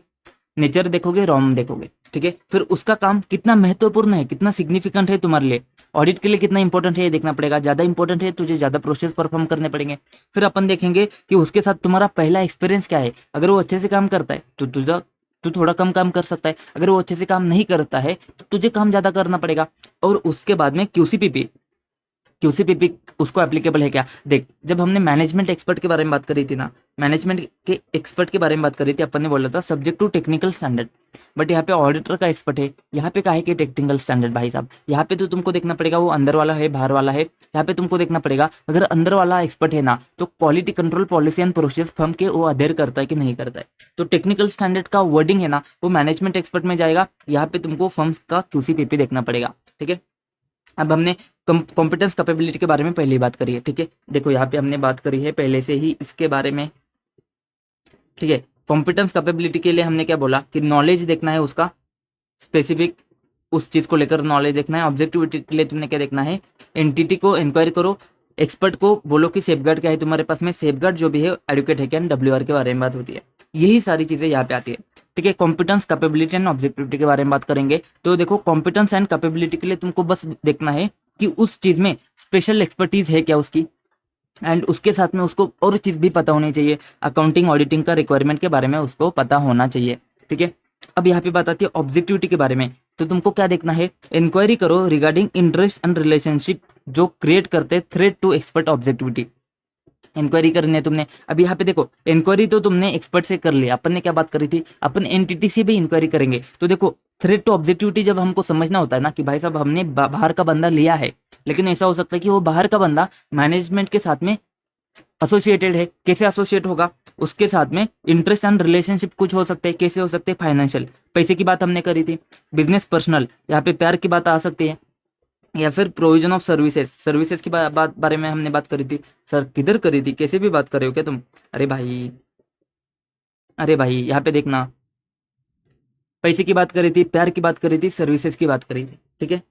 नेचर देखोगे, रॉम देखोगे, ठीक है। फिर उसका काम कितना महत्वपूर्ण है, कितना सिग्निफिकेंट है तुम्हारे लिए, ऑडिट के लिए कितना इंपॉर्टेंट है ये देखना पड़ेगा। ज्यादा इंपॉर्टेंट है, तुझे ज्यादा प्रोसेस परफॉर्म करने पड़ेंगे। फिर अपन देखेंगे कि उसके साथ तुम्हारा पहला एक्सपीरियंस क्या है। अगर वो अच्छे से काम करता है तो तू थोड़ा कम काम कर सकता है। अगर वो अच्छे से काम नहीं करता है तो तुझे काम ज्यादा करना पड़ेगा। और उसके बाद में QCPP, QCPP उसको एप्लीकेबल है क्या। देख, जब हमने मैनेजमेंट एक्सपर्ट के बारे में बात करी थी ना, मैनेजमेंट के एक्सपर्ट के बारे में बात करी थी, अपन ने बोला था subject to technical standard. But यहाँ पे ऑडिटर का एक्सपर्ट है, यहाँ पे क्या है कि टेक्निकल स्टैंडर्ड भाई साहब। यहाँ पे तो तुमको देखना पड़ेगा वो अंदर वाला है बाहर वाला है। यहाँ पे तुमको देखना पड़ेगा अगर अंदर वाला एक्सपर्ट है ना, तो quality control policy and process firm के वो अध्ययन करता है कि नहीं करता है। तो टेक्निकल स्टैंडर्ड का वर्डिंग है ना, वो मैनेजमेंट एक्सपर्ट में जाएगा। यहाँ पे तुमको फर्म का QCPP देखना पड़ेगा, ठीक है। अब हमने कॉम्पिटेंस कैपेबिलिटी के बारे में पहले ही बात करी है, ठीक है। देखो यहाँ पे हमने बात करी है पहले से ही इसके बारे में, ठीक है। कॉम्पिटेंस कैपेबिलिटी के लिए हमने क्या बोला कि नॉलेज देखना है उसका स्पेसिफिक, उस चीज को लेकर नॉलेज देखना है। ऑब्जेक्टिविटी के लिए तुमने क्या देखना है, एंटिटी को इंक्वायरी करो, एक्सपर्ट को बोलो कि सेफगार्ड क्या है तुम्हारे पास में, सेफगार्ड जो भी है एडुकेट है क्या, WR के बारे में बात होती है। यही सारी चीजें यहाँ पे आती है, ठीक है। कॉम्पिटेंस कैपेबिलिटी एंड ऑब्जेक्टिविटी के बारे में बात करेंगे। तो देखो कॉम्पिटेंस एंड कैपेबिलिटी के लिए तुमको बस देखना है कि उस चीज में स्पेशल एक्सपर्टीज है क्या उसकी, एंड उसके साथ में उसको और चीज भी पता होनी चाहिए, अकाउंटिंग ऑडिटिंग का रिक्वायरमेंट के बारे में उसको पता होना चाहिए, ठीक है। अब यहाँ पे बात आती है ऑब्जेक्टिविटी के बारे में। तो तुमको क्या देखना है, इंक्वायरी करो रिगार्डिंग इंटरेस्ट एंड रिलेशनशिप जो क्रिएट करते हैं threat to expert objectivity. Inquiry करनी है तुमने। अब यहाँ पे देखो इंक्वायरी तो तुमने एक्सपर्ट से कर लिया, अपन ने क्या बात करी थी, अपन एंटिटी से भी इंक्वायरी करेंगे। तो देखो थ्रेट टू ऑब्जेक्टिविटी जब हमको समझना होता है ना कि भाई साहब हमने बाहर का बंदा लिया है, लेकिन ऐसा हो सकता है कि वो बाहर का बंदा मैनेजमेंट के साथ में एसोसिएटेड है। कैसे एसोसिएट होगा, उसके साथ में इंटरेस्ट एंड रिलेशनशिप कुछ हो सकते हैं। कैसे हो सकते हैं, फाइनेंशियल, पैसे की बात हमने करी थी। बिजनेस पर्सनल, यहाँ पे प्यार की बात आ सकती है। या फिर प्रोविजन ऑफ सर्विसेज, सर्विसेज की बात बारे में हमने बात करी थी। सर किधर करी थी, कैसे भी बात कर रहे हो क्या तुम। अरे भाई, अरे भाई यहाँ पे देखना, पैसे की बात करी थी, प्यार की बात करी थी, सर्विसेज की बात करी थी, ठीक है।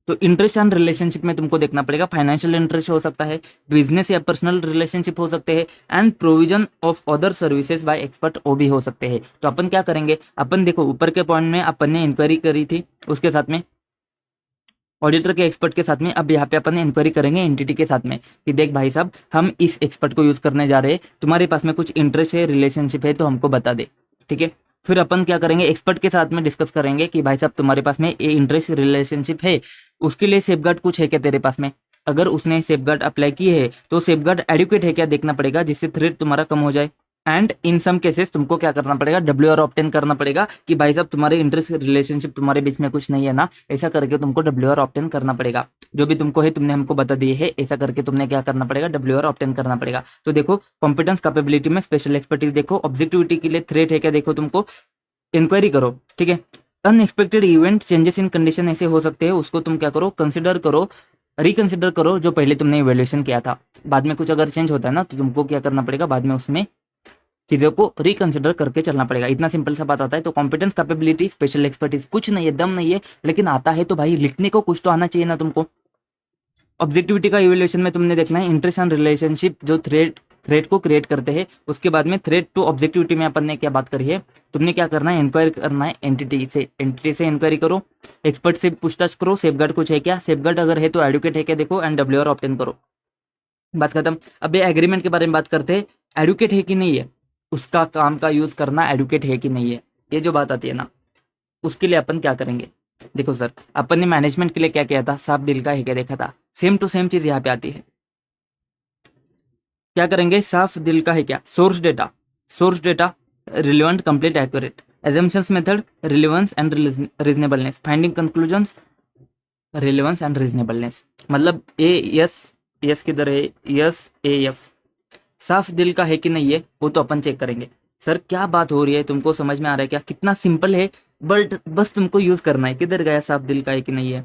तो इंटरेस्ट एंड रिलेशनशिप में तुमको देखना पड़ेगा, फाइनेंशियल इंटरेस्ट हो सकता है, बिजनेस या पर्सनल रिलेशनशिप हो सकते हैं, and provision of other services by expert वो भी हो सकते हैं। तो अपन क्या करेंगे, अपन देखो ऊपर के पॉइंट में अपन ने इंक्वायरी करी थी उसके साथ में, ऑडिटर के एक्सपर्ट के साथ में। अब यहाँ पे अपन इंक्वायरी करेंगे एंटिटी के साथ में कि देख भाई साहब हम इस एक्सपर्ट को यूज करने जा रहे हैं, तुम्हारे पास में कुछ इंटरेस्ट है, रिलेशनशिप है तो हमको बता दे, ठीक है। फिर अपन क्या करेंगे, एक्सपर्ट के साथ में डिस्कस करेंगे कि भाई साहब तुम्हारे पास में ये इंटरेस्ट रिलेशनशिप है, उसके लिए सेफगार्ड कुछ है क्या तेरे पास में। अगर उसने सेफगार्ड अप्लाई किए है तो सेफगार्ड एडुकेट है क्या देखना पड़ेगा, जिससे थ्रेट तुम्हारा कम हो जाए। एंड इन सम केसेस तुमको क्या करना पड़ेगा, WR ऑब्टेन करना पड़ेगा कि भाई साहब तुम्हारे इंटरेस्ट रिलेशनशिप तुम्हारे बीच में कुछ नहीं है ना, ऐसा करके तुमको WR ऑब्टेन करना पड़ेगा। जो भी तुमको है तुमने हमको बता दिए है, ऐसा करके तुमने क्या करना पड़ेगा, WR ऑब्टेन करना पड़ेगा। तो देखो कॉम्पिटेंस कैपेबिलिटी में स्पेशल एक्सपर्टीज देखो, ऑब्जेक्टिविटी के लिए थ्रेट है क्या देखो, तुमको इंक्वायरी करो, ठीक है। Unexpected event changes in condition ऐसे हो सकते हैं, उसको तुम क्या करो, कंसिडर करो, रिकंसिडर करो जो पहले तुमने इवेल्युएशन किया था। बाद में कुछ अगर चेंज होता है ना तो तुमको क्या करना पड़ेगा, बाद में उसमें चीज़ों को रिकंसिडर करके चलना पड़ेगा। इतना सिंपल सा बात आता है। तो कॉम्पिटेंस कैपेबिलिटी स्पेशल एक्सपर्टीज कुछ नहीं है, दम नहीं है, लेकिन आता है तो भाई लिखने को कुछ तो आना चाहिए ना तुमको। ऑब्जेक्टिविटी का इवैल्यूएशन में तुमने देखना है इंटरेस्ट एंड रिलेशनशिप जो थ्रेड को क्रिएट करते हैं। उसके बाद में थ्रेड टू ऑब्जेक्टिविटी में अपन ने क्या बात करी है, तुमने क्या करना है, इंक्वायरी करना है एंटिटी से इंक्वायरी करो, एक्सपर्ट से पूछताछ करो, सेफगार्ड कुछ है क्या, सेफगार्ड अगर है तो एडुकेट है क्या देखो, एंड WR ऑब्टेन करो, बात खत्म। अब ये एग्रीमेंट के बारे में बात करते हैं, एडुकेट है कि नहीं है, उसका काम का यूज करना एडुकेट है कि नहीं है, ये जो बात आती है ना, उसके लिए अपन क्या करेंगे। देखो सर, अपन ने मैनेजमेंट के लिए क्या किया था, साफ दिल का है क्या देखा था, सेम टू सेम चीज यहाँ पे आती है। क्या करेंगे, साफ दिल का है क्या, source data relevant complete accurate, assumptions method relevance and reasonableness, finding conclusions relevance and reasonableness, मतलब ए यस, यस किधर है, यस ए एफ, साफ दिल का है कि नहीं है वो तो अपन चेक करेंगे। सर क्या बात हो रही है, तुमको समझ में आ रहा है क्या, कितना सिंपल है, बट बस तुमको यूज करना है। किधर गया साफ दिल का है कि नहीं है,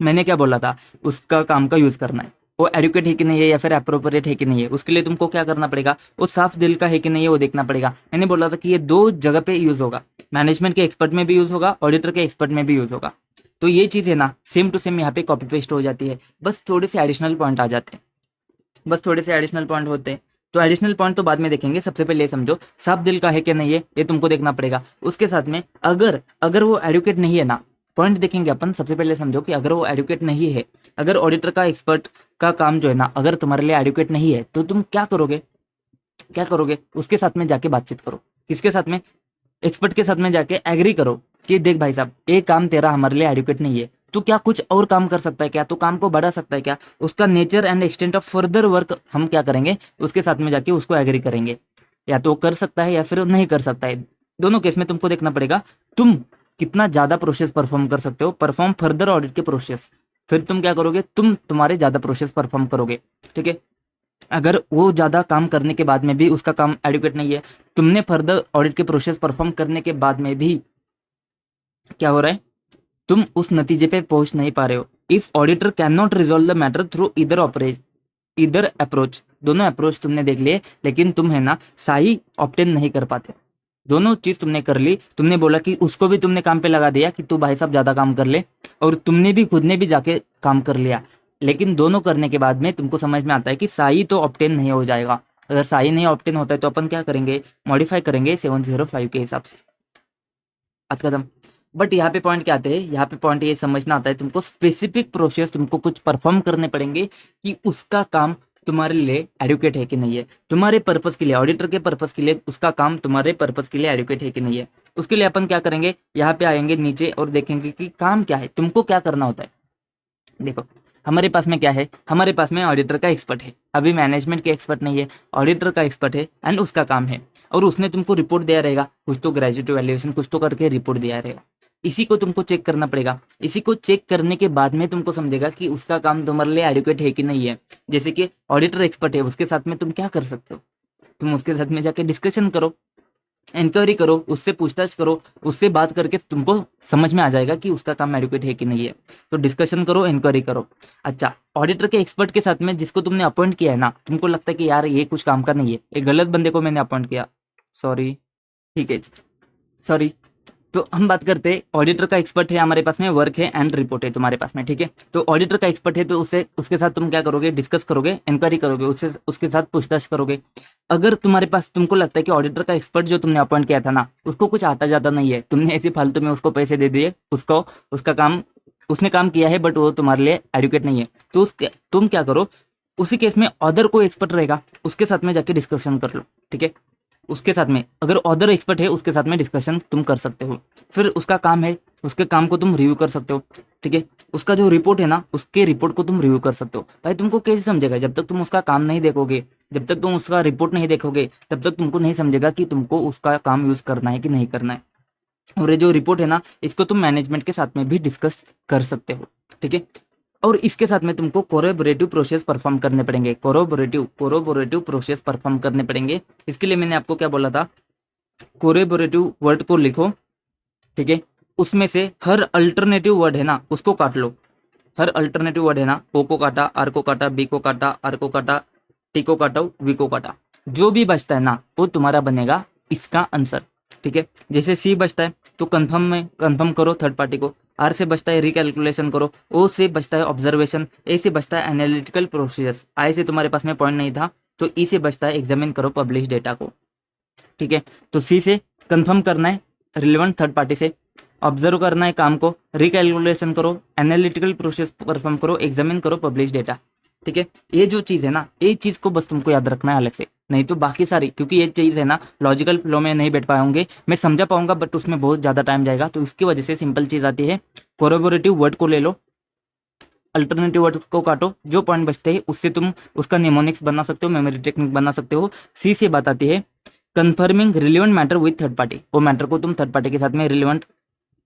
मैंने क्या बोला था, उसका काम का यूज करना है। वो एडुकेट है कि नहीं है या फिर अप्रोप्रिएट है कि नहीं है, उसके लिए तुमको क्या करना पड़ेगा, वो साफ दिल का है कि नहीं है वो देखना पड़ेगा। मैंने बोला था कि ये दो जगह पे यूज होगा, मैनेजमेंट के एक्सपर्ट में भी यूज होगा, ऑडिटर के एक्सपर्ट में भी यूज होगा। तो ये चीज़ है ना, सेम टू सेम यहाँ पे कॉपी पेस्ट हो जाती है, बस थोड़े से एडिशनल पॉइंट आ जाते हैं, बस थोड़े से एडिशनल पॉइंट होते हैं। तो एडिशनल पॉइंट तो बाद में देखेंगे, सबसे पहले ये समझो साफ दिल का है कि नहीं है ये तुमको देखना पड़ेगा। उसके साथ में अगर अगर वो एडुकेट नहीं है ना, पॉइंट देखेंगे अपन, सबसे पहले समझो कि अगर वो एडुकेट नहीं है, अगर ऑडिटर का एक्सपर्ट का काम जो है ना अगर तुम्हारे लिए एडुकेट नहीं है, तो तुम क्या करोगे, क्या करोगे, उसके साथ में जाके बातचीत करो। किसके साथ में, एक्सपर्ट के साथ में जाके एग्री करो कि देख भाई साहब ये काम तेरा हमारे लिए एडुकेट नहीं है, तू क्या कुछ और काम कर सकता है क्या, तू काम को बढ़ा सकता है क्या, उसका nature and extent of further work हम क्या करेंगे, उसके साथ में जाके उसको एग्री करेंगे, या तो कर सकता है या फिर नहीं कर सकता है। दोनों केस में तुमको देखना पड़ेगा तुम कितना ज्यादा प्रोसेस परफॉर्म कर सकते हो, परफॉर्म फर्दर ऑडिट के प्रोसेस, फिर तुम क्या करोगे, तुम तुम्हारे ज्यादा प्रोसेस परफॉर्म करोगे। ठीक है, अगर वो ज़्यादा काम करने के बाद में भी उसका काम एडुकेट नहीं है, तुमने फर्दर ऑडिट के प्रोसेस परफॉर्म करने के बाद में भी क्या हो रहा है, तुम उस नतीजे पे पहुंच नहीं पा रहे हो। If auditor can not resolve the matter through इधर अप्रोच, दोनों अप्रोच तुमने देख लिए, लेकिन तुम है ना सही ऑब्टेन नहीं कर पाते। दोनों चीज तुमने कर ली, तुमने बोला कि उसको भी तुमने काम पे लगा दिया कि तू भाई साहब ज्यादा काम कर ले, और तुमने भी खुद ने भी जाके काम कर लिया, लेकिन दोनों करने के बाद में तुमको समझ में आता है कि साई तो ऑब्टेन नहीं हो जाएगा। अगर साई नहीं ऑब्टेन होता है तो अपन क्या करेंगे, मॉडिफाई करेंगे 705 के हिसाब से, बात खत्म। बट यहाँ पे पॉइंट क्या आते हैं, यहाँ पे पॉइंट ये समझना आता है तुमको स्पेसिफिक प्रोसेस तुमको कुछ परफॉर्म करने पड़ेंगे कि उसका काम तुम्हारे लिए एडुकेट है कि नहीं है, तुम्हारे पर्पस के लिए, ऑडिटर के पर्पस के लिए उसका काम तुम्हारे पर्पस के लिए एडुकेट है कि नहीं है। उसके लिए अपन क्या करेंगे, यहाँ पे आएंगे नीचे और देखेंगे कि काम क्या है, तुमको क्या करना होता है। देखो हमारे पास में क्या है, हमारे पास में ऑडिटर का एक्सपर्ट है, अभी मैनेजमेंट के एक्सपर्ट नहीं है, ऑडिटर का एक्सपर्ट है एंड उसका काम है, और उसने तुमको रिपोर्ट दिया रहेगा, कुछ तो ग्रेजुएट वैल्यूएशन कुछ तो करके रिपोर्ट दिया रहेगा, इसी को तुमको चेक करना पड़ेगा। इसी को चेक करने के बाद में तुमको समझेगा कि उसका काम तुम्हारे लिए एडुकेट है कि नहीं है। जैसे कि ऑडिटर एक्सपर्ट है, उसके साथ में तुम क्या कर सकते हो, तुम उसके साथ में जाके डिस्कशन करो, इंक्वायरी करो, उससे पूछताछ करो, उससे बात करके तुमको समझ में आ जाएगा कि उसका काम एडुकेट है कि नहीं है। तो डिस्कशन करो, इंक्वायरी करो। अच्छा, ऑडिटर के एक्सपर्ट के साथ में जिसको तुमने अपॉइंट किया है ना, तुमको लगता है कि यार ये कुछ काम का नहीं है, एक गलत बंदे को मैंने अपॉइंट किया, सॉरी, ठीक है, सॉरी। तो हम बात करते हैं, ऑडिटर का एक्सपर्ट है हमारे पास में, वर्क है एंड रिपोर्ट है तुम्हारे पास में, ठीक है। तो ऑडिटर का एक्सपर्ट है तो उससे उसके साथ तुम क्या करोगे, डिस्कस करोगे, इंक्वायरी करोगे, उससे उसके साथ पूछताछ करोगे। अगर तुम्हारे पास, तुमको लगता है कि ऑडिटर का एक्सपर्ट जो तुमने अपॉइंट किया था ना, उसको कुछ आता जाता नहीं है, तुमने ऐसे फालतू में उसको पैसे दे दिए, उसको उसका काम, उसने काम किया है बट वो तुम्हारे लिए एडुकेट नहीं है, तो उसके तुम क्या करो, उसी केस में अदर कोई एक्सपर्ट रहेगा, उसके साथ में जाके डिस्कशन कर लो, ठीक है। उसके साथ में अगर अदर एक्सपर्ट है उसके साथ में डिस्कशन तुम कर सकते हो, फिर उसका काम है, उसके काम को तुम रिव्यू कर सकते हो, ठीक है। उसका जो रिपोर्ट है ना, उसके रिपोर्ट को तुम रिव्यू कर सकते हो। भाई तुमको कैसे समझेगा, जब तक तुम उसका काम नहीं देखोगे, जब तक तुम उसका रिपोर्ट नहीं देखोगे, तब तक तुमको नहीं समझेगा कि तुमको उसका काम यूज करना है कि नहीं करना है। और ये जो रिपोर्ट है ना, इसको तुम मैनेजमेंट के साथ में भी डिस्कस कर सकते हो, ठीक है। और इसके साथ में तुमको कोरोबोरेटिव प्रोसेस परफॉर्म करने पड़ेंगे, कोरोबोरेटिव प्रोसेस परफॉर्म करने पड़ेंगे। इसके लिए मैंने आपको क्या बोला था, कोरोबोरेटिव वर्ड को लिखो, ठीक है। उसमें से हर अल्टरनेटिव वर्ड है ना उसको काट लो, हर अल्टरनेटिव वर्ड है ना, ओ को काटा, आर को काटा, बी को काटा, आर को काटा, टी को काटा, वी को काटा, जो भी बचता है ना वो तुम्हारा बनेगा इसका आंसर, ठीक है। जैसे सी बचता है तो कंफर्म में कंफर्म करो थर्ड पार्टी को, आर से बचता है रिकैलकुलेशन करो, ओ से बचता है ऑब्जर्वेशन, ए से बचता है एनालिटिकल प्रोसीजर्स, आई से तुम्हारे पास में पॉइंट नहीं था तो ई से बचता है एग्जामिन करो पब्लिश डेटा को, ठीक है। तो सी से कंफर्म करना है रिलेवेंट थर्ड पार्टी से, ऑब्जर्व करना है काम को, रिकैलकुलेशन करो, एनालिटिकल प्रोसेस परफॉर्म करो, एग्जामिन करो पब्लिश डेटा, ठीक है। ये जो चीज़ है ना, ये चीज़ को बस तुमको याद रखना है अलग से, नहीं तो बाकी सारी, क्योंकि ये चीज़ है ना लॉजिकल फ्लो में नहीं बैठ पाएंगे, मैं समझा पाऊंगा बट उसमें बहुत ज़्यादा टाइम जाएगा, तो इसकी वजह से सिंपल चीज़ आती है, कोरोबोरेटिव वर्ड को ले लो, अल्टरनेटिव वर्ड को काटो, जो पॉइंट बचते हैं उससे तुम उसका निमोनिक्स बना सकते हो, मेमोरी टेक्निक बना सकते हो। सी से बात आती है confirming relevant matter with third party, वो मैटर को तुम थर्ड पार्टी के साथ में रिलेवेंट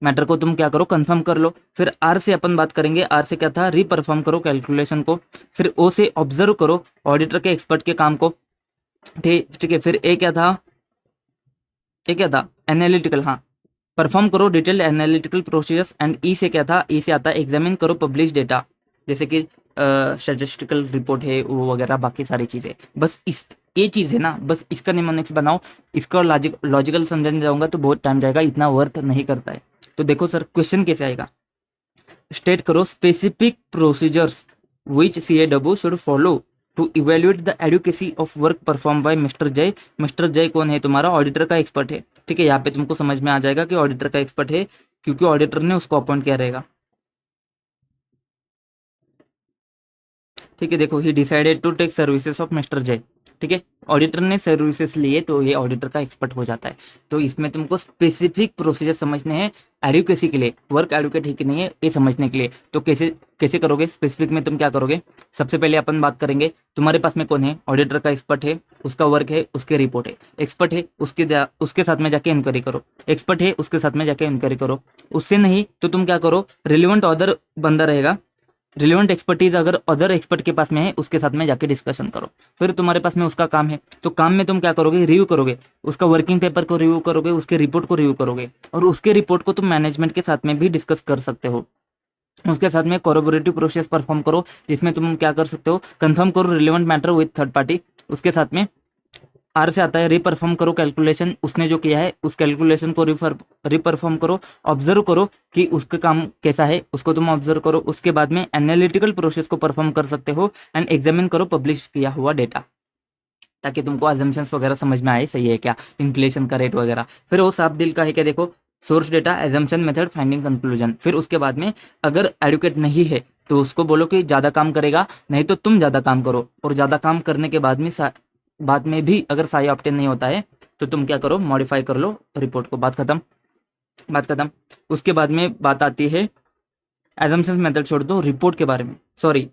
मैटर को तुम क्या करो, कंफर्म कर लो। फिर आर से अपन बात करेंगे, आर से क्या था, रीपरफॉर्म करो कैलकुलेशन को। फिर ओ से ऑब्जर्व करो ऑडिटर के एक्सपर्ट के काम को, ठीक है। फिर ए क्या था, ए क्या था, एनालिटिकल, हाँ, परफॉर्म करो डिटेल्ड एनालिटिकल प्रोसेस। एंड ई से क्या था, ई से आता है एग्जामिन करो पब्लिश डेटा, जैसे कि स्टैटिस्टिकल रिपोर्ट है वो वगैरह बाकी सारी चीज़ें। बस इस ये चीज़ है ना, बस इसका निमोनिक्स बनाओ। इसका लॉजिकल समझने जाऊंगा तो बहुत टाइम जाएगा, इतना वर्थ नहीं करता है। तो देखो सर क्वेश्चन कैसे आएगा, स्टेट करो specific procedures which CAW should follow to evaluate the adequacy of work perform by mister Jay. Mister Jay कौन है, तुम्हारा ऑडिटर का एक्सपर्ट है, ठीक है। यहाँ पे तुमको समझ में आ जाएगा कि ऑडिटर का एक्सपर्ट है, क्योंकि ऑडिटर ने उसको अपॉइंट किया रहेगा, ठीक है। देखो he decided to take services of mister Jay, ठीक है। ऑडिटर ने सर्विसेज लिए तो ये ऑडिटर का एक्सपर्ट हो जाता है। तो इसमें तुमको स्पेसिफिक प्रोसीजर समझने हैं एडुकेसी के लिए, वर्क एडुकेट है कि नहीं है ये समझने के लिए। तो कैसे कैसे करोगे, स्पेसिफिक में तुम क्या करोगे, सबसे पहले अपन बात करेंगे तुम्हारे पास में कौन है, ऑडिटर का एक्सपर्ट है, उसका वर्क है, उसके रिपोर्ट है। एक्सपर्ट है उसके साथ में जाके इंक्वायरी करो, एक्सपर्ट है उसके साथ में जाके इंक्वायरी करो। उससे नहीं तो तुम क्या करो, रिलेवेंट अदर बंदा रहेगा, रिलेवेंट एक्सपर्टीज अगर अदर एक्सपर्ट के पास में है उसके साथ में जाके डिस्कशन करो। फिर तुम्हारे पास में उसका काम है, तो काम में तुम क्या करोगे, रिव्यू करोगे, उसका वर्किंग पेपर को रिव्यू करोगे, उसके रिपोर्ट को रिव्यू करोगे। और उसके रिपोर्ट को तुम मैनेजमेंट के साथ में भी डिस्कस कर सकते हो। उसके साथ में कोरोबोरेटिव प्रोसेस परफॉर्म करो, जिसमें तुम क्या कर सकते हो, कंफर्म करो relevant matter with third party. उसके साथ में आर से आता है रीपरफॉर्म करो कैलकुलेशन, उसने जो किया है उस कैलकुलेशन को रीपरफॉर्म करो। ऑब्जर्व करो कि उसका काम कैसा है, उसको तुम ऑब्जर्व करो। उसके बाद में एनालिटिकल प्रोसेस को परफॉर्म कर सकते हो। एंड एग्जामिन करो पब्लिश किया हुआ डेटा, ताकि तुमको अजम्पशंस वगैरह समझ में आए, सही है क्या, इन्फ्लेशन का रेट वगैरह। फिर वो साफ दिल का है क्या, देखो source data, assumption, method, finding, conclusion. फिर उसके बाद में अगर एडुकेट नहीं है तो उसको बोलो कि ज़्यादा काम करेगा, नहीं तो तुम ज़्यादा काम करो। और ज़्यादा काम करने के बाद में भी अगर साई ऑप्टेन नहीं होता है तो तुम क्या करो, मॉडिफाई कर लो रिपोर्ट को, बात खत्म, बात खत्म। उसके बाद में बात आती है एजम्पशंस मेथड छोड़ दो, रिपोर्ट के बारे में, सॉरी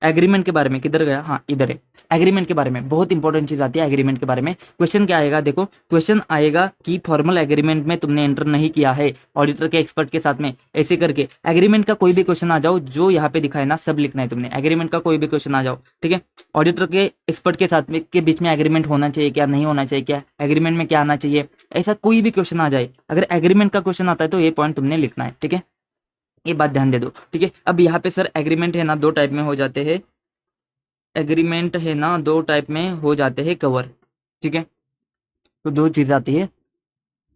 एग्रीमेंट के बारे में, किधर गया, हाँ इधर है। एग्रीमेंट के बारे में बहुत इंपॉर्टेंट चीज आती है एग्रीमेंट के बारे में। क्वेश्चन क्या आएगा, देखो क्वेश्चन आएगा कि फॉर्मल एग्रीमेंट में तुमने एंटर नहीं किया है ऑडिटर के एक्सपर्ट के साथ में, ऐसे करके एग्रीमेंट का कोई भी क्वेश्चन आ जाओ, जो यहाँ पे दिखा है ना सब लिखना है तुमने। एग्रीमेंट का कोई भी क्वेश्चन आ जाओ, ठीक है। ऑडिटर के एक्सपर्ट के साथ में के बीच में एग्रीमेंट होना चाहिए क्या, नहीं होना चाहिए क्या, एग्रीमेंट में क्या आना चाहिए, ऐसा कोई भी क्वेश्चन आ जाए, अगर एग्रीमेंट का क्वेश्चन आता है तो ये पॉइंट तुमने लिखना है, ठीक है। ये बात ध्यान दे दो, ठीक है। अब यहाँ पे सर एग्रीमेंट है ना दो टाइप में हो जाते हैं, एग्रीमेंट है ना दो टाइप में हो जाते हैं कवर, ठीक है। तो दो चीज़ आती है,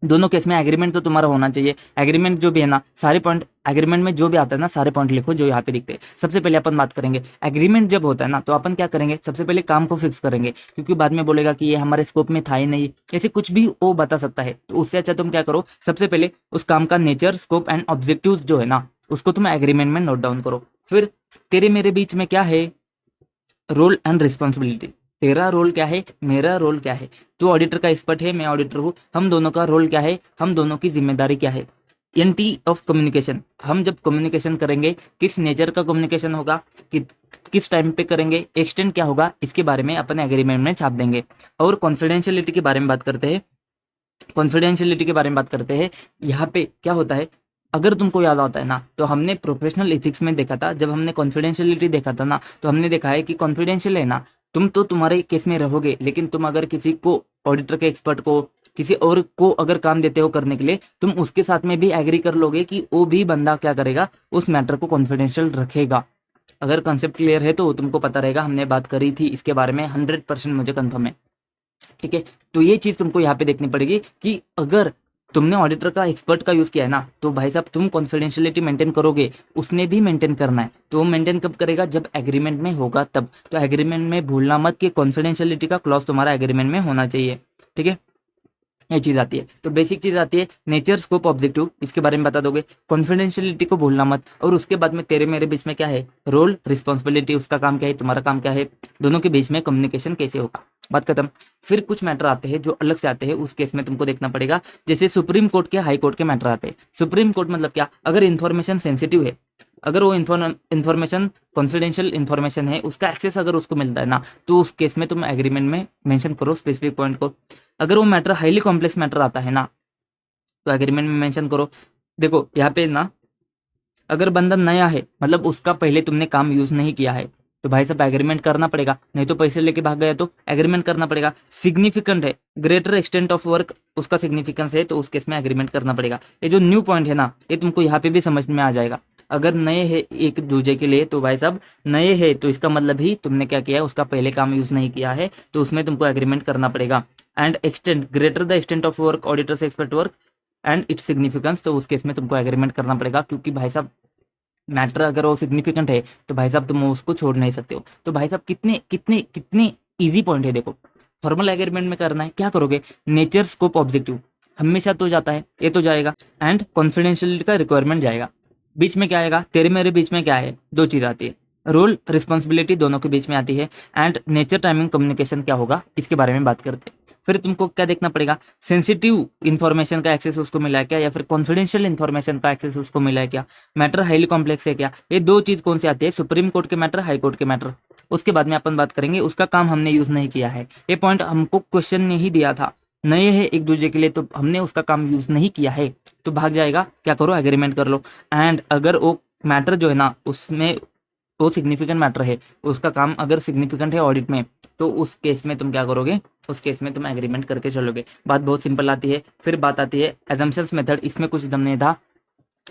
दोनों केस में एग्रीमेंट तो तुम्हारा होना चाहिए। एग्रीमेंट जो भी है ना, सारे पॉइंट एग्रीमेंट में जो भी आता है ना सारे पॉइंट लिखो जो यहाँ पे दिखते हैं। सबसे पहले अपन बात करेंगे एग्रीमेंट जब होता है ना, तो अपन क्या करेंगे, सबसे पहले काम को फिक्स करेंगे, क्योंकि बाद में बोलेगा कि ये हमारे स्कोप में था ही नहीं, ऐसे कुछ भी वो बता सकता है। तो उससे अच्छा तुम क्या करो, सबसे पहले उस काम का नेचर, स्कोप एंड ऑब्जेक्टिव जो है ना उसको तुम एग्रीमेंट में नोट डाउन करो। फिर तेरे मेरे बीच में क्या है, रोल एंड रिस्पॉन्सिबिलिटी। तेरा रोल क्या है, मेरा रोल क्या है, तू ऑडिटर का एक्सपर्ट है, मैं ऑडिटर हूँ, हम दोनों का रोल क्या है, हम दोनों की जिम्मेदारी क्या है। NT ऑफ कम्युनिकेशन, हम जब कम्युनिकेशन करेंगे किस नेचर का कम्युनिकेशन होगा, किस टाइम पे करेंगे, एक्सटेंड क्या होगा, इसके बारे में अपन एग्रीमेंट में छाप देंगे। और कॉन्फिडेंशियलिटी के बारे में बात करते हैं, कॉन्फिडेंशियलिटी के बारे में बात करते हैं। यहाँ पे क्या होता है, अगर तुमको याद आता है ना, तो हमने प्रोफेशनल एथिक्स में देखा था, जब हमने कॉन्फिडेंशियलिटी देखा था ना, तो हमने देखा है कि कॉन्फिडेंशियल है ना, तुम तो तुम्हारे केस में रहोगे, लेकिन तुम अगर किसी को, ऑडिटर के एक्सपर्ट को, किसी और को अगर काम देते हो करने के लिए, तुम उसके साथ में भी एग्री कर लोगे कि वो भी बंदा क्या करेगा, उस मैटर को कॉन्फिडेंशियल रखेगा। अगर कंसेप्ट क्लियर है तो तुमको पता रहेगा, हमने बात करी थी इसके बारे में, 100% मुझे कंफर्म है, ठीक है। तो ये चीज तुमको यहाँ पे देखनी पड़ेगी कि अगर तुमने ऑडिटर का एक्सपर्ट का यूज किया है ना, तो भाई साहब तुम कॉन्फिडेंशियलिटी मेंटेन करोगे, उसने भी मेंटेन करना है। तो वो मेंटेन कब करेगा, जब एग्रीमेंट में होगा तब। तो एग्रीमेंट में भूलना मत कि कॉन्फिडेंशियलिटी का क्लॉज तुम्हारा एग्रीमेंट में होना चाहिए, ठीक है। ये चीज आती है, तो बेसिक चीज आती है नेचर, स्कोप, ऑब्जेक्टिव, इसके बारे में बता दोगे। कॉन्फिडेंशियलिटी को भूलना मत। और उसके बाद में तेरे मेरे बीच में क्या है, रोल, रिस्पॉन्सिबिलिटी, उसका काम क्या है, तुम्हारा काम क्या है, दोनों के बीच में कम्युनिकेशन कैसे होगा, बात खत्म। फिर कुछ मैटर आते हैं जो अलग से आते हैं, उस केस में तुमको देखना पड़ेगा। जैसे सुप्रीम कोर्ट के, हाई कोर्ट के मैटर आते हैं। सुप्रीम कोर्ट मतलब क्या, अगर इन्फॉर्मेशन सेंसिटिव है, अगर वो इन्फॉर्मेशन कॉन्फिडेंशियल इन्फॉर्मेशन है, उसका एक्सेस अगर उसको मिलता है ना, तो उस केस में तुम एग्रीमेंट में मेंशन करो स्पेसिफिक पॉइंट को। अगर वो मैटर हाईली कॉम्प्लेक्स मैटर आता है ना, तो एग्रीमेंट में मेंशन करो। देखो यहाँ पे ना, अगर बंदा नया है मतलब उसका पहले तुमने काम यूज नहीं किया है तो भाई साहब एग्रीमेंट करना पड़ेगा, नहीं तो पैसे लेके भाग गया तो एग्रीमेंट करना पड़ेगा। सिग्निफिकेंट है, ग्रेटर एक्सटेंट ऑफ वर्क उसका सिग्निफिकेंस है तो उस केस में एग्रीमेंट करना पड़ेगा। ये जो न्यू पॉइंट है ना, ये तुमको यहाँ पे भी समझ में आ जाएगा। अगर नए है एक दूसरे के लिए तो भाई साहब नए है तो इसका मतलब ही तुमने क्या किया है, उसका पहले काम यूज नहीं किया है तो उसमें तुमको एग्रीमेंट करना पड़ेगा। And extend, greater the extent of work auditor से expect work and its significance, तो उस केस में तुमको एग्रीमेंट करना पड़ेगा। क्योंकि भाई साहब मैटर अगर वो सिग्निफिकेंट है तो भाई साहब तुम उसको छोड़ नहीं सकते हो। तो भाई साहब कितने कितने कितने इजी पॉइंट है देखो। फॉर्मल एग्रीमेंट में करना है क्या करोगे, नेचर स्कोप ऑब्जेक्टिव हमेशा तो जाता है, ये तो जाएगा, एंड कॉन्फिडेंशियलिटी का रिक्वायरमेंट जाएगा। बीच में क्या आएगा, तेरे मेरे बीच में क्या है, दो चीज आती है, रोल रिस्पॉन्सिबिलिटी दोनों के बीच में आती है, एंड नेचर टाइमिंग कम्युनिकेशन क्या होगा इसके बारे में बात करते हैं। फिर तुमको क्या देखना पड़ेगा, सेंसिटिव इन्फॉर्मेशन का एक्सेस उसको मिला है क्या, या फिर कॉन्फिडेंशियल इन्फॉर्मेशन का एक्सेस उसको मिला है क्या, मैटर हाईली कॉम्प्लेक्स है क्या। ये दो चीज कौन सी आती है, सुप्रीम कोर्ट के मैटर, हाई कोर्ट के मैटर। उसके बाद में अपन बात करेंगे उसका काम हमने यूज नहीं किया है, ये पॉइंट हमको क्वेश्चन ने ही दिया था, नए हैं एक दूसरे के लिए तो हमने उसका काम यूज नहीं किया है तो भाग जाएगा, क्या करो एग्रीमेंट कर लो। एंड अगर वो मैटर जो है ना उसमें वो सिग्निफिकेंट मैटर है, उसका काम अगर सिग्निफिकेंट है ऑडिट में, तो उस केस में तुम क्या करोगे, उस केस में तुम एग्रीमेंट करके चलोगे। बात बहुत सिंपल आती है। फिर बात आती है एजम्पशंस मेथड, इसमें कुछ दम नहीं था,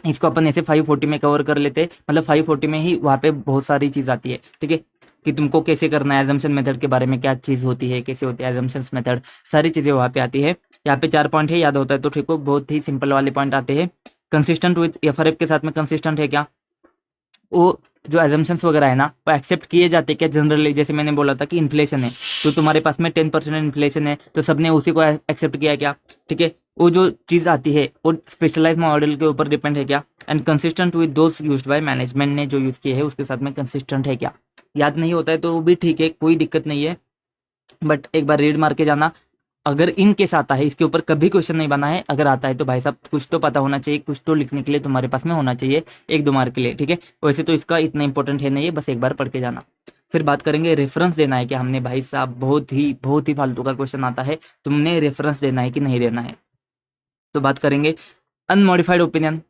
इसको अपन ऐसे 540 में कवर कर लेते, मतलब 540 में ही वहाँ पे बहुत सारी चीज आती है, ठीक है, कि तुमको कैसे करना है, एजम्पशन मेथड के बारे में क्या चीज होती है, कैसे होती है एजम्पशंस मेथड, सारी चीजें वहाँ पे आती है। यहाँ पे 4 पॉइंट है, याद होता है तो ठीक हो, बहुत ही सिंपल वाले पॉइंट आते हैं। कंसिस्टेंट विथ एफआरएफ के साथ में कंसिस्टेंट है क्या, वो जो एजम्पशंस वगैरह है ना वो एक्सेप्ट किए जाते क्या जनरली। जैसे मैंने बोला था कि इन्फ्लेशन है तो तुम्हारे पास में 10% इन्फ्लेशन है तो सबने उसी को एक्सेप्ट किया क्या, ठीक है। वो जो चीज़ आती है वो स्पेशलाइज मॉडल के ऊपर डिपेंड है क्या, and consistent with those used by management ने जो यूज़ किए हैं उसके साथ में कंसिस्टेंट है क्या। याद नहीं होता है तो वो भी ठीक है, कोई दिक्कत नहीं है, बट एक बार रीड मार के जाना। अगर इन केस आता है, इसके ऊपर कभी क्वेश्चन नहीं बना है, अगर आता है तो भाई साहब कुछ तो पता होना चाहिए, कुछ तो लिखने के लिए तुम्हारे पास में होना चाहिए, 1-2 मार्क के लिए, ठीक है। वैसे तो इसका इतना इंपॉर्टेंट है नहीं है, बस एक बार पढ़ के जाना। फिर बात करेंगे रेफरेंस देना है क्या हमने, भाई साहब बहुत ही फालतू का क्वेश्चन आता है, तुमने रेफरेंस देना है कि नहीं देना है। तो बात करेंगे अनमॉडिफाइड ओपिनियन,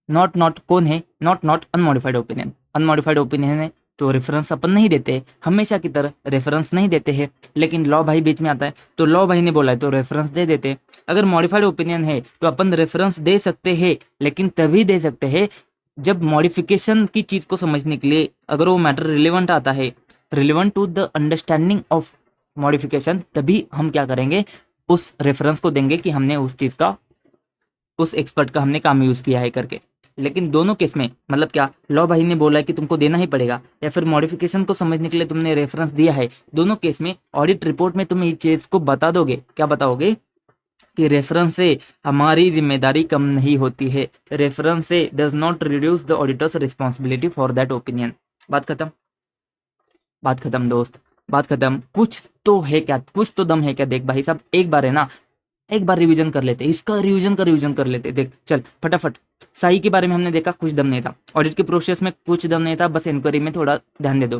नॉट नॉट कौन है, not not unmodified opinion. Unmodified opinion है तो रेफरेंस अपन नहीं देते, हमेशा की तरह रेफरेंस नहीं देते हैं। लेकिन लॉ भाई बीच में आता है तो लॉ भाई ने बोला है तो रेफरेंस दे देते हैं। अगर मॉडिफाइड ओपिनियन है तो अपन रेफरेंस दे सकते हैं, लेकिन तभी दे सकते हैं जब मॉडिफिकेशन की चीज को समझने के लिए अगर वो मैटर रिलेवेंट आता है, relevant to the understanding of modification, तभी हम क्या करेंगे, उस रेफरेंस को देंगे कि हमने उस चीज का, उस एक्सपर्ट का हमने काम यूज किया है करके। लेकिन दोनों केस में मतलब क्या, लॉ भाई ने बोला है कि तुमको देना ही पड़ेगा, या फिर मॉडिफिकेशन को समझने के लिए तुमने रेफरेंस दिया है, दोनों केस में ऑडिट रिपोर्ट में तुम इस चीज को बता दोगे, क्या बताओगे कि रेफरेंस से हमारी जिम्मेदारी कम नहीं होती है, रेफरेंस से does not reduce the auditors responsibility for that opinion. बात खत्म, बात खत्म दोस्त, बात खत्म। कुछ तो है क्या, कुछ तो दम है क्या, देख भाई साहब एक बार है ना, एक बार रिवीजन कर लेते, इसका रिवीजन कर लेते, देख चल फटाफट। साई के बारे में हमने देखा कुछ दम नहीं था, ऑडिट के प्रोसेस में कुछ दम नहीं था, बस इंक्वायरी में थोड़ा ध्यान दे दो,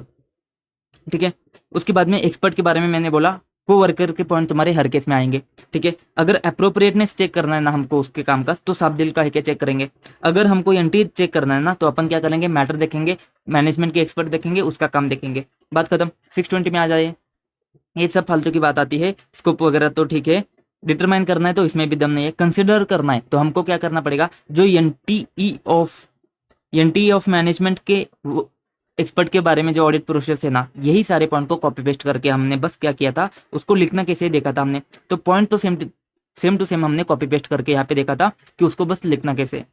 ठीक है। उसके बाद में एक्सपर्ट के बारे में मैंने बोला, को वर्कर के पॉइंट तुम्हारे हर केस में आएंगे, ठीक है। अगर अप्रोप्रिएटनेस चेक करना है ना हमको उसके काम का, तो साफ दिल का है क्या चेक करेंगे। अगर हमको एंटी चेक करना है ना तो अपन क्या करेंगे, मैटर देखेंगे, मैनेजमेंट के एक्सपर्ट देखेंगे, उसका काम देखेंगे, बात खत्म। 620 में आ जाए, ये सब फालतू की बात आती है, स्कोप वगैरह तो ठीक है। डिटरमाइन करना है तो इसमें भी दम नहीं है, कंसिडर करना है तो हमको क्या करना पड़ेगा, जो एनटीई ऑफ मैनेजमेंट के एक्सपर्ट के बारे में जो ऑडिट प्रोसेस है ना, यही सारे पॉइंट को कॉपी पेस्ट करके हमने बस क्या किया था, उसको लिखना कैसे देखा था हमने, तो पॉइंट तो सेम टू सेम हमने कॉपी पेस्ट करके यहाँ पे देखा था कि उसको बस लिखना कैसे।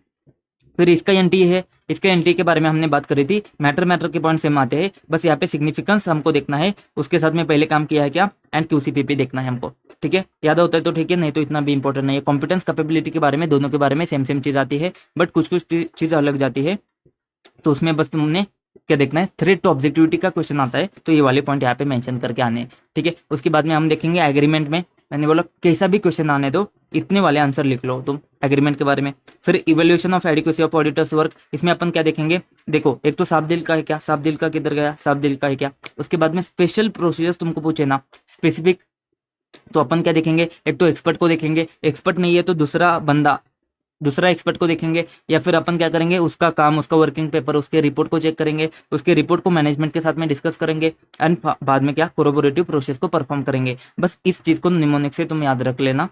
फिर इसका एनटी है, इसका एनटी के बारे में हमने बात करी थी, मैटर के पॉइंट सेम आते हैं, बस यहाँ पे सिग्निफिकेंस हमको देखना है, उसके साथ में पहले काम किया है क्या, एंड क्यूसीपीपी देखना है हमको, ठीक है। याद होता है तो ठीक है, नहीं तो इतना भी इंपॉर्टेंट नहीं है। कॉम्पिटेंस कैपेबिलिटी के बारे में, दोनों के बारे में सेम सेम चीज आती है, बट कुछ कुछ चीज अलग जाती है, तो उसमें बस तुमने क्या देखना है, थ्रेट टू ऑब्जेक्टिविटी का क्वेश्चन आता है तो ये वाले पॉइंट यहाँ पे मेंशन करके आने हैं, ठीक है। उसके बाद में हम देखेंगे एग्रीमेंट में, मैंने बोला कैसा भी क्वेश्चन आने दो, इतने वाले आंसर लिख लो तुम एग्रीमेंट के बारे में। फिर evaluation of adequacy of auditors work, इसमें अपन क्या देखेंगे, देखो एक तो साफ दिल का है क्या, साफ दिल का किधर गया, साफ दिल का है क्या। उसके बाद में स्पेशल प्रोसीजर्स तुमको पूछे ना स्पेसिफिक, तो अपन क्या देखेंगे, एक तो एक्सपर्ट को देखेंगे, एक्सपर्ट नहीं है तो दूसरा बंदा दूसरा एक्सपर्ट को देखेंगे, या फिर अपन क्या करेंगे, उसका काम, उसका वर्किंग पेपर, उसके रिपोर्ट को चेक करेंगे, उसके रिपोर्ट को मैनेजमेंट के साथ में डिस्कस करेंगे, एंड बाद में क्या, कोरोबोरेटिव प्रोसेस को परफॉर्म करेंगे। बस इस चीज़ को निमोनिक से तुम याद रख लेना।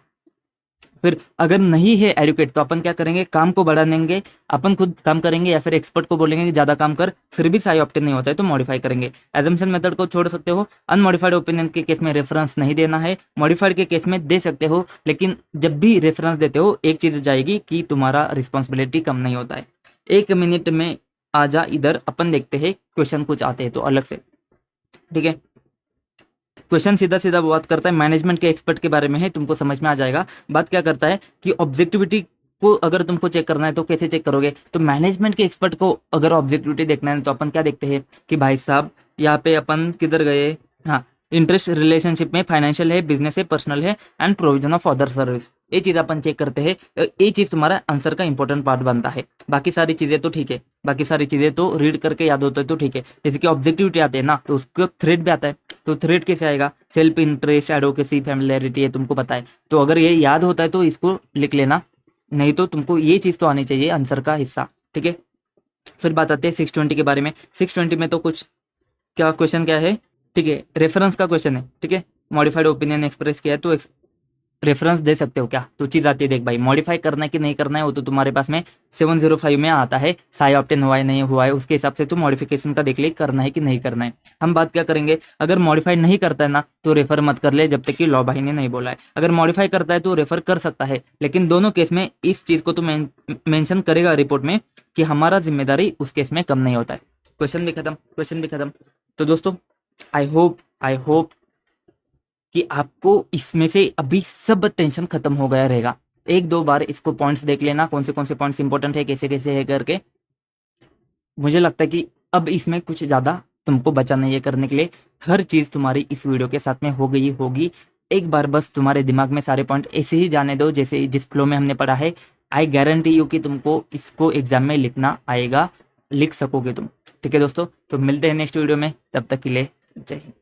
फिर अगर नहीं है एडुकेट तो अपन क्या करेंगे, काम को बढ़ा देंगे, अपन खुद काम करेंगे, या फिर एक्सपर्ट को बोलेंगे कि ज़्यादा काम कर, फिर भी साई ऑप्टेन नहीं होता है तो मॉडिफाई करेंगे। एजम्पशन मेथड को छोड़ सकते हो। अनमॉडिफाइड ओपिनियन के केस में रेफरेंस नहीं देना है, मॉडिफाइड के केस में दे सकते हो, लेकिन जब भी रेफरेंस देते हो एक चीज़ जाएगी कि तुम्हारा रिस्पॉन्सिबिलिटी कम नहीं होता है। 1 मिनट में आ जा इधर, अपन देखते हैं क्वेश्चन कुछ आते हैं तो अलग से, ठीक है। क्वेश्चन सीधा सीधा बात करता है मैनेजमेंट के एक्सपर्ट के बारे में है, तुमको समझ में आ जाएगा। बात क्या करता है कि ऑब्जेक्टिविटी को अगर तुमको चेक करना है तो कैसे चेक करोगे, तो मैनेजमेंट के एक्सपर्ट को अगर ऑब्जेक्टिविटी देखना है तो अपन क्या देखते हैं कि भाई साहब यहाँ पे अपन किधर गए, हाँ, इंटरेस्ट रिलेशनशिप में फाइनेंशियल है, बिजनेस है, पर्सनल है, and provision of other service, ये चीज़ अपन चेक करते हैं। ये चीज़ तुम्हारा आंसर का इंपॉर्टेंट पार्ट बनता है। बाकी सारी चीज़ें तो ठीक है, बाकी सारी चीज़ें तो रीड करके याद होता है तो ठीक है। जैसे कि ऑब्जेक्टिविटी आते हैं ना, तो उसको थ्रेड भी आता है, तो थ्रेड कैसे आएगा, सेल्फ इंटरेस्ट, एडवोकेसी, फैमिलियरिटी, है तुमको पता है। तो अगर ये याद होता है तो इसको लिख लेना, नहीं तो तुमको ये चीज़ तो आनी चाहिए आंसर का हिस्सा, ठीक है। फिर बात आते हैं 620 के बारे में। 620 में तो कुछ क्या क्वेश्चन क्या है, ठीक है, रेफरेंस का क्वेश्चन है, ठीक है। मॉडिफाइड ओपिनियन एक्सप्रेस किया है तो रेफरेंस दे सकते हो क्या, तो चीज़ आती है। देख भाई, मॉडिफाई करना है कि नहीं करना है वो तो तुम्हारे पास में 705 में आता है, साई ऑप्टेन हुआ है नहीं हुआ है, उसके हिसाब से तो मॉडिफिकेशन का देख ले करना है कि नहीं करना है। हम बात क्या करेंगे, अगर मॉडिफाई नहीं करता है ना तो रेफर मत कर ले जब तक कि लॉ भाई ने नहीं बोला है। अगर मॉडिफाई करता है तो रेफर कर सकता है, लेकिन दोनों केस में इस चीज़ को तो मेंशन करेगा रिपोर्ट में कि हमारा जिम्मेदारी उस केस में कम नहीं होता है। क्वेश्चन भी खत्म, क्वेश्चन भी खत्म। तो दोस्तों आई होप कि आपको इसमें से अभी सब टेंशन खत्म हो गया रहेगा। 1-2 बार इसको पॉइंट्स देख लेना, कौन से पॉइंट्स इंपॉर्टेंट है, कैसे कैसे है करके। मुझे लगता है कि अब इसमें कुछ ज़्यादा तुमको बचा नहीं है करने के लिए। हर चीज़ तुम्हारी इस वीडियो के साथ में हो गई होगी। एक बार बस तुम्हारे दिमाग में सारे पॉइंट ऐसे ही जाने दो जैसे जिस फ्लो में हमने पढ़ा है। आई गारंटी यू कि तुमको इसको एग्जाम में लिखना आएगा, लिख सकोगे तुम, ठीक है दोस्तों। तो मिलते हैं नेक्स्ट वीडियो में, तब तक के लिए जय हिंद।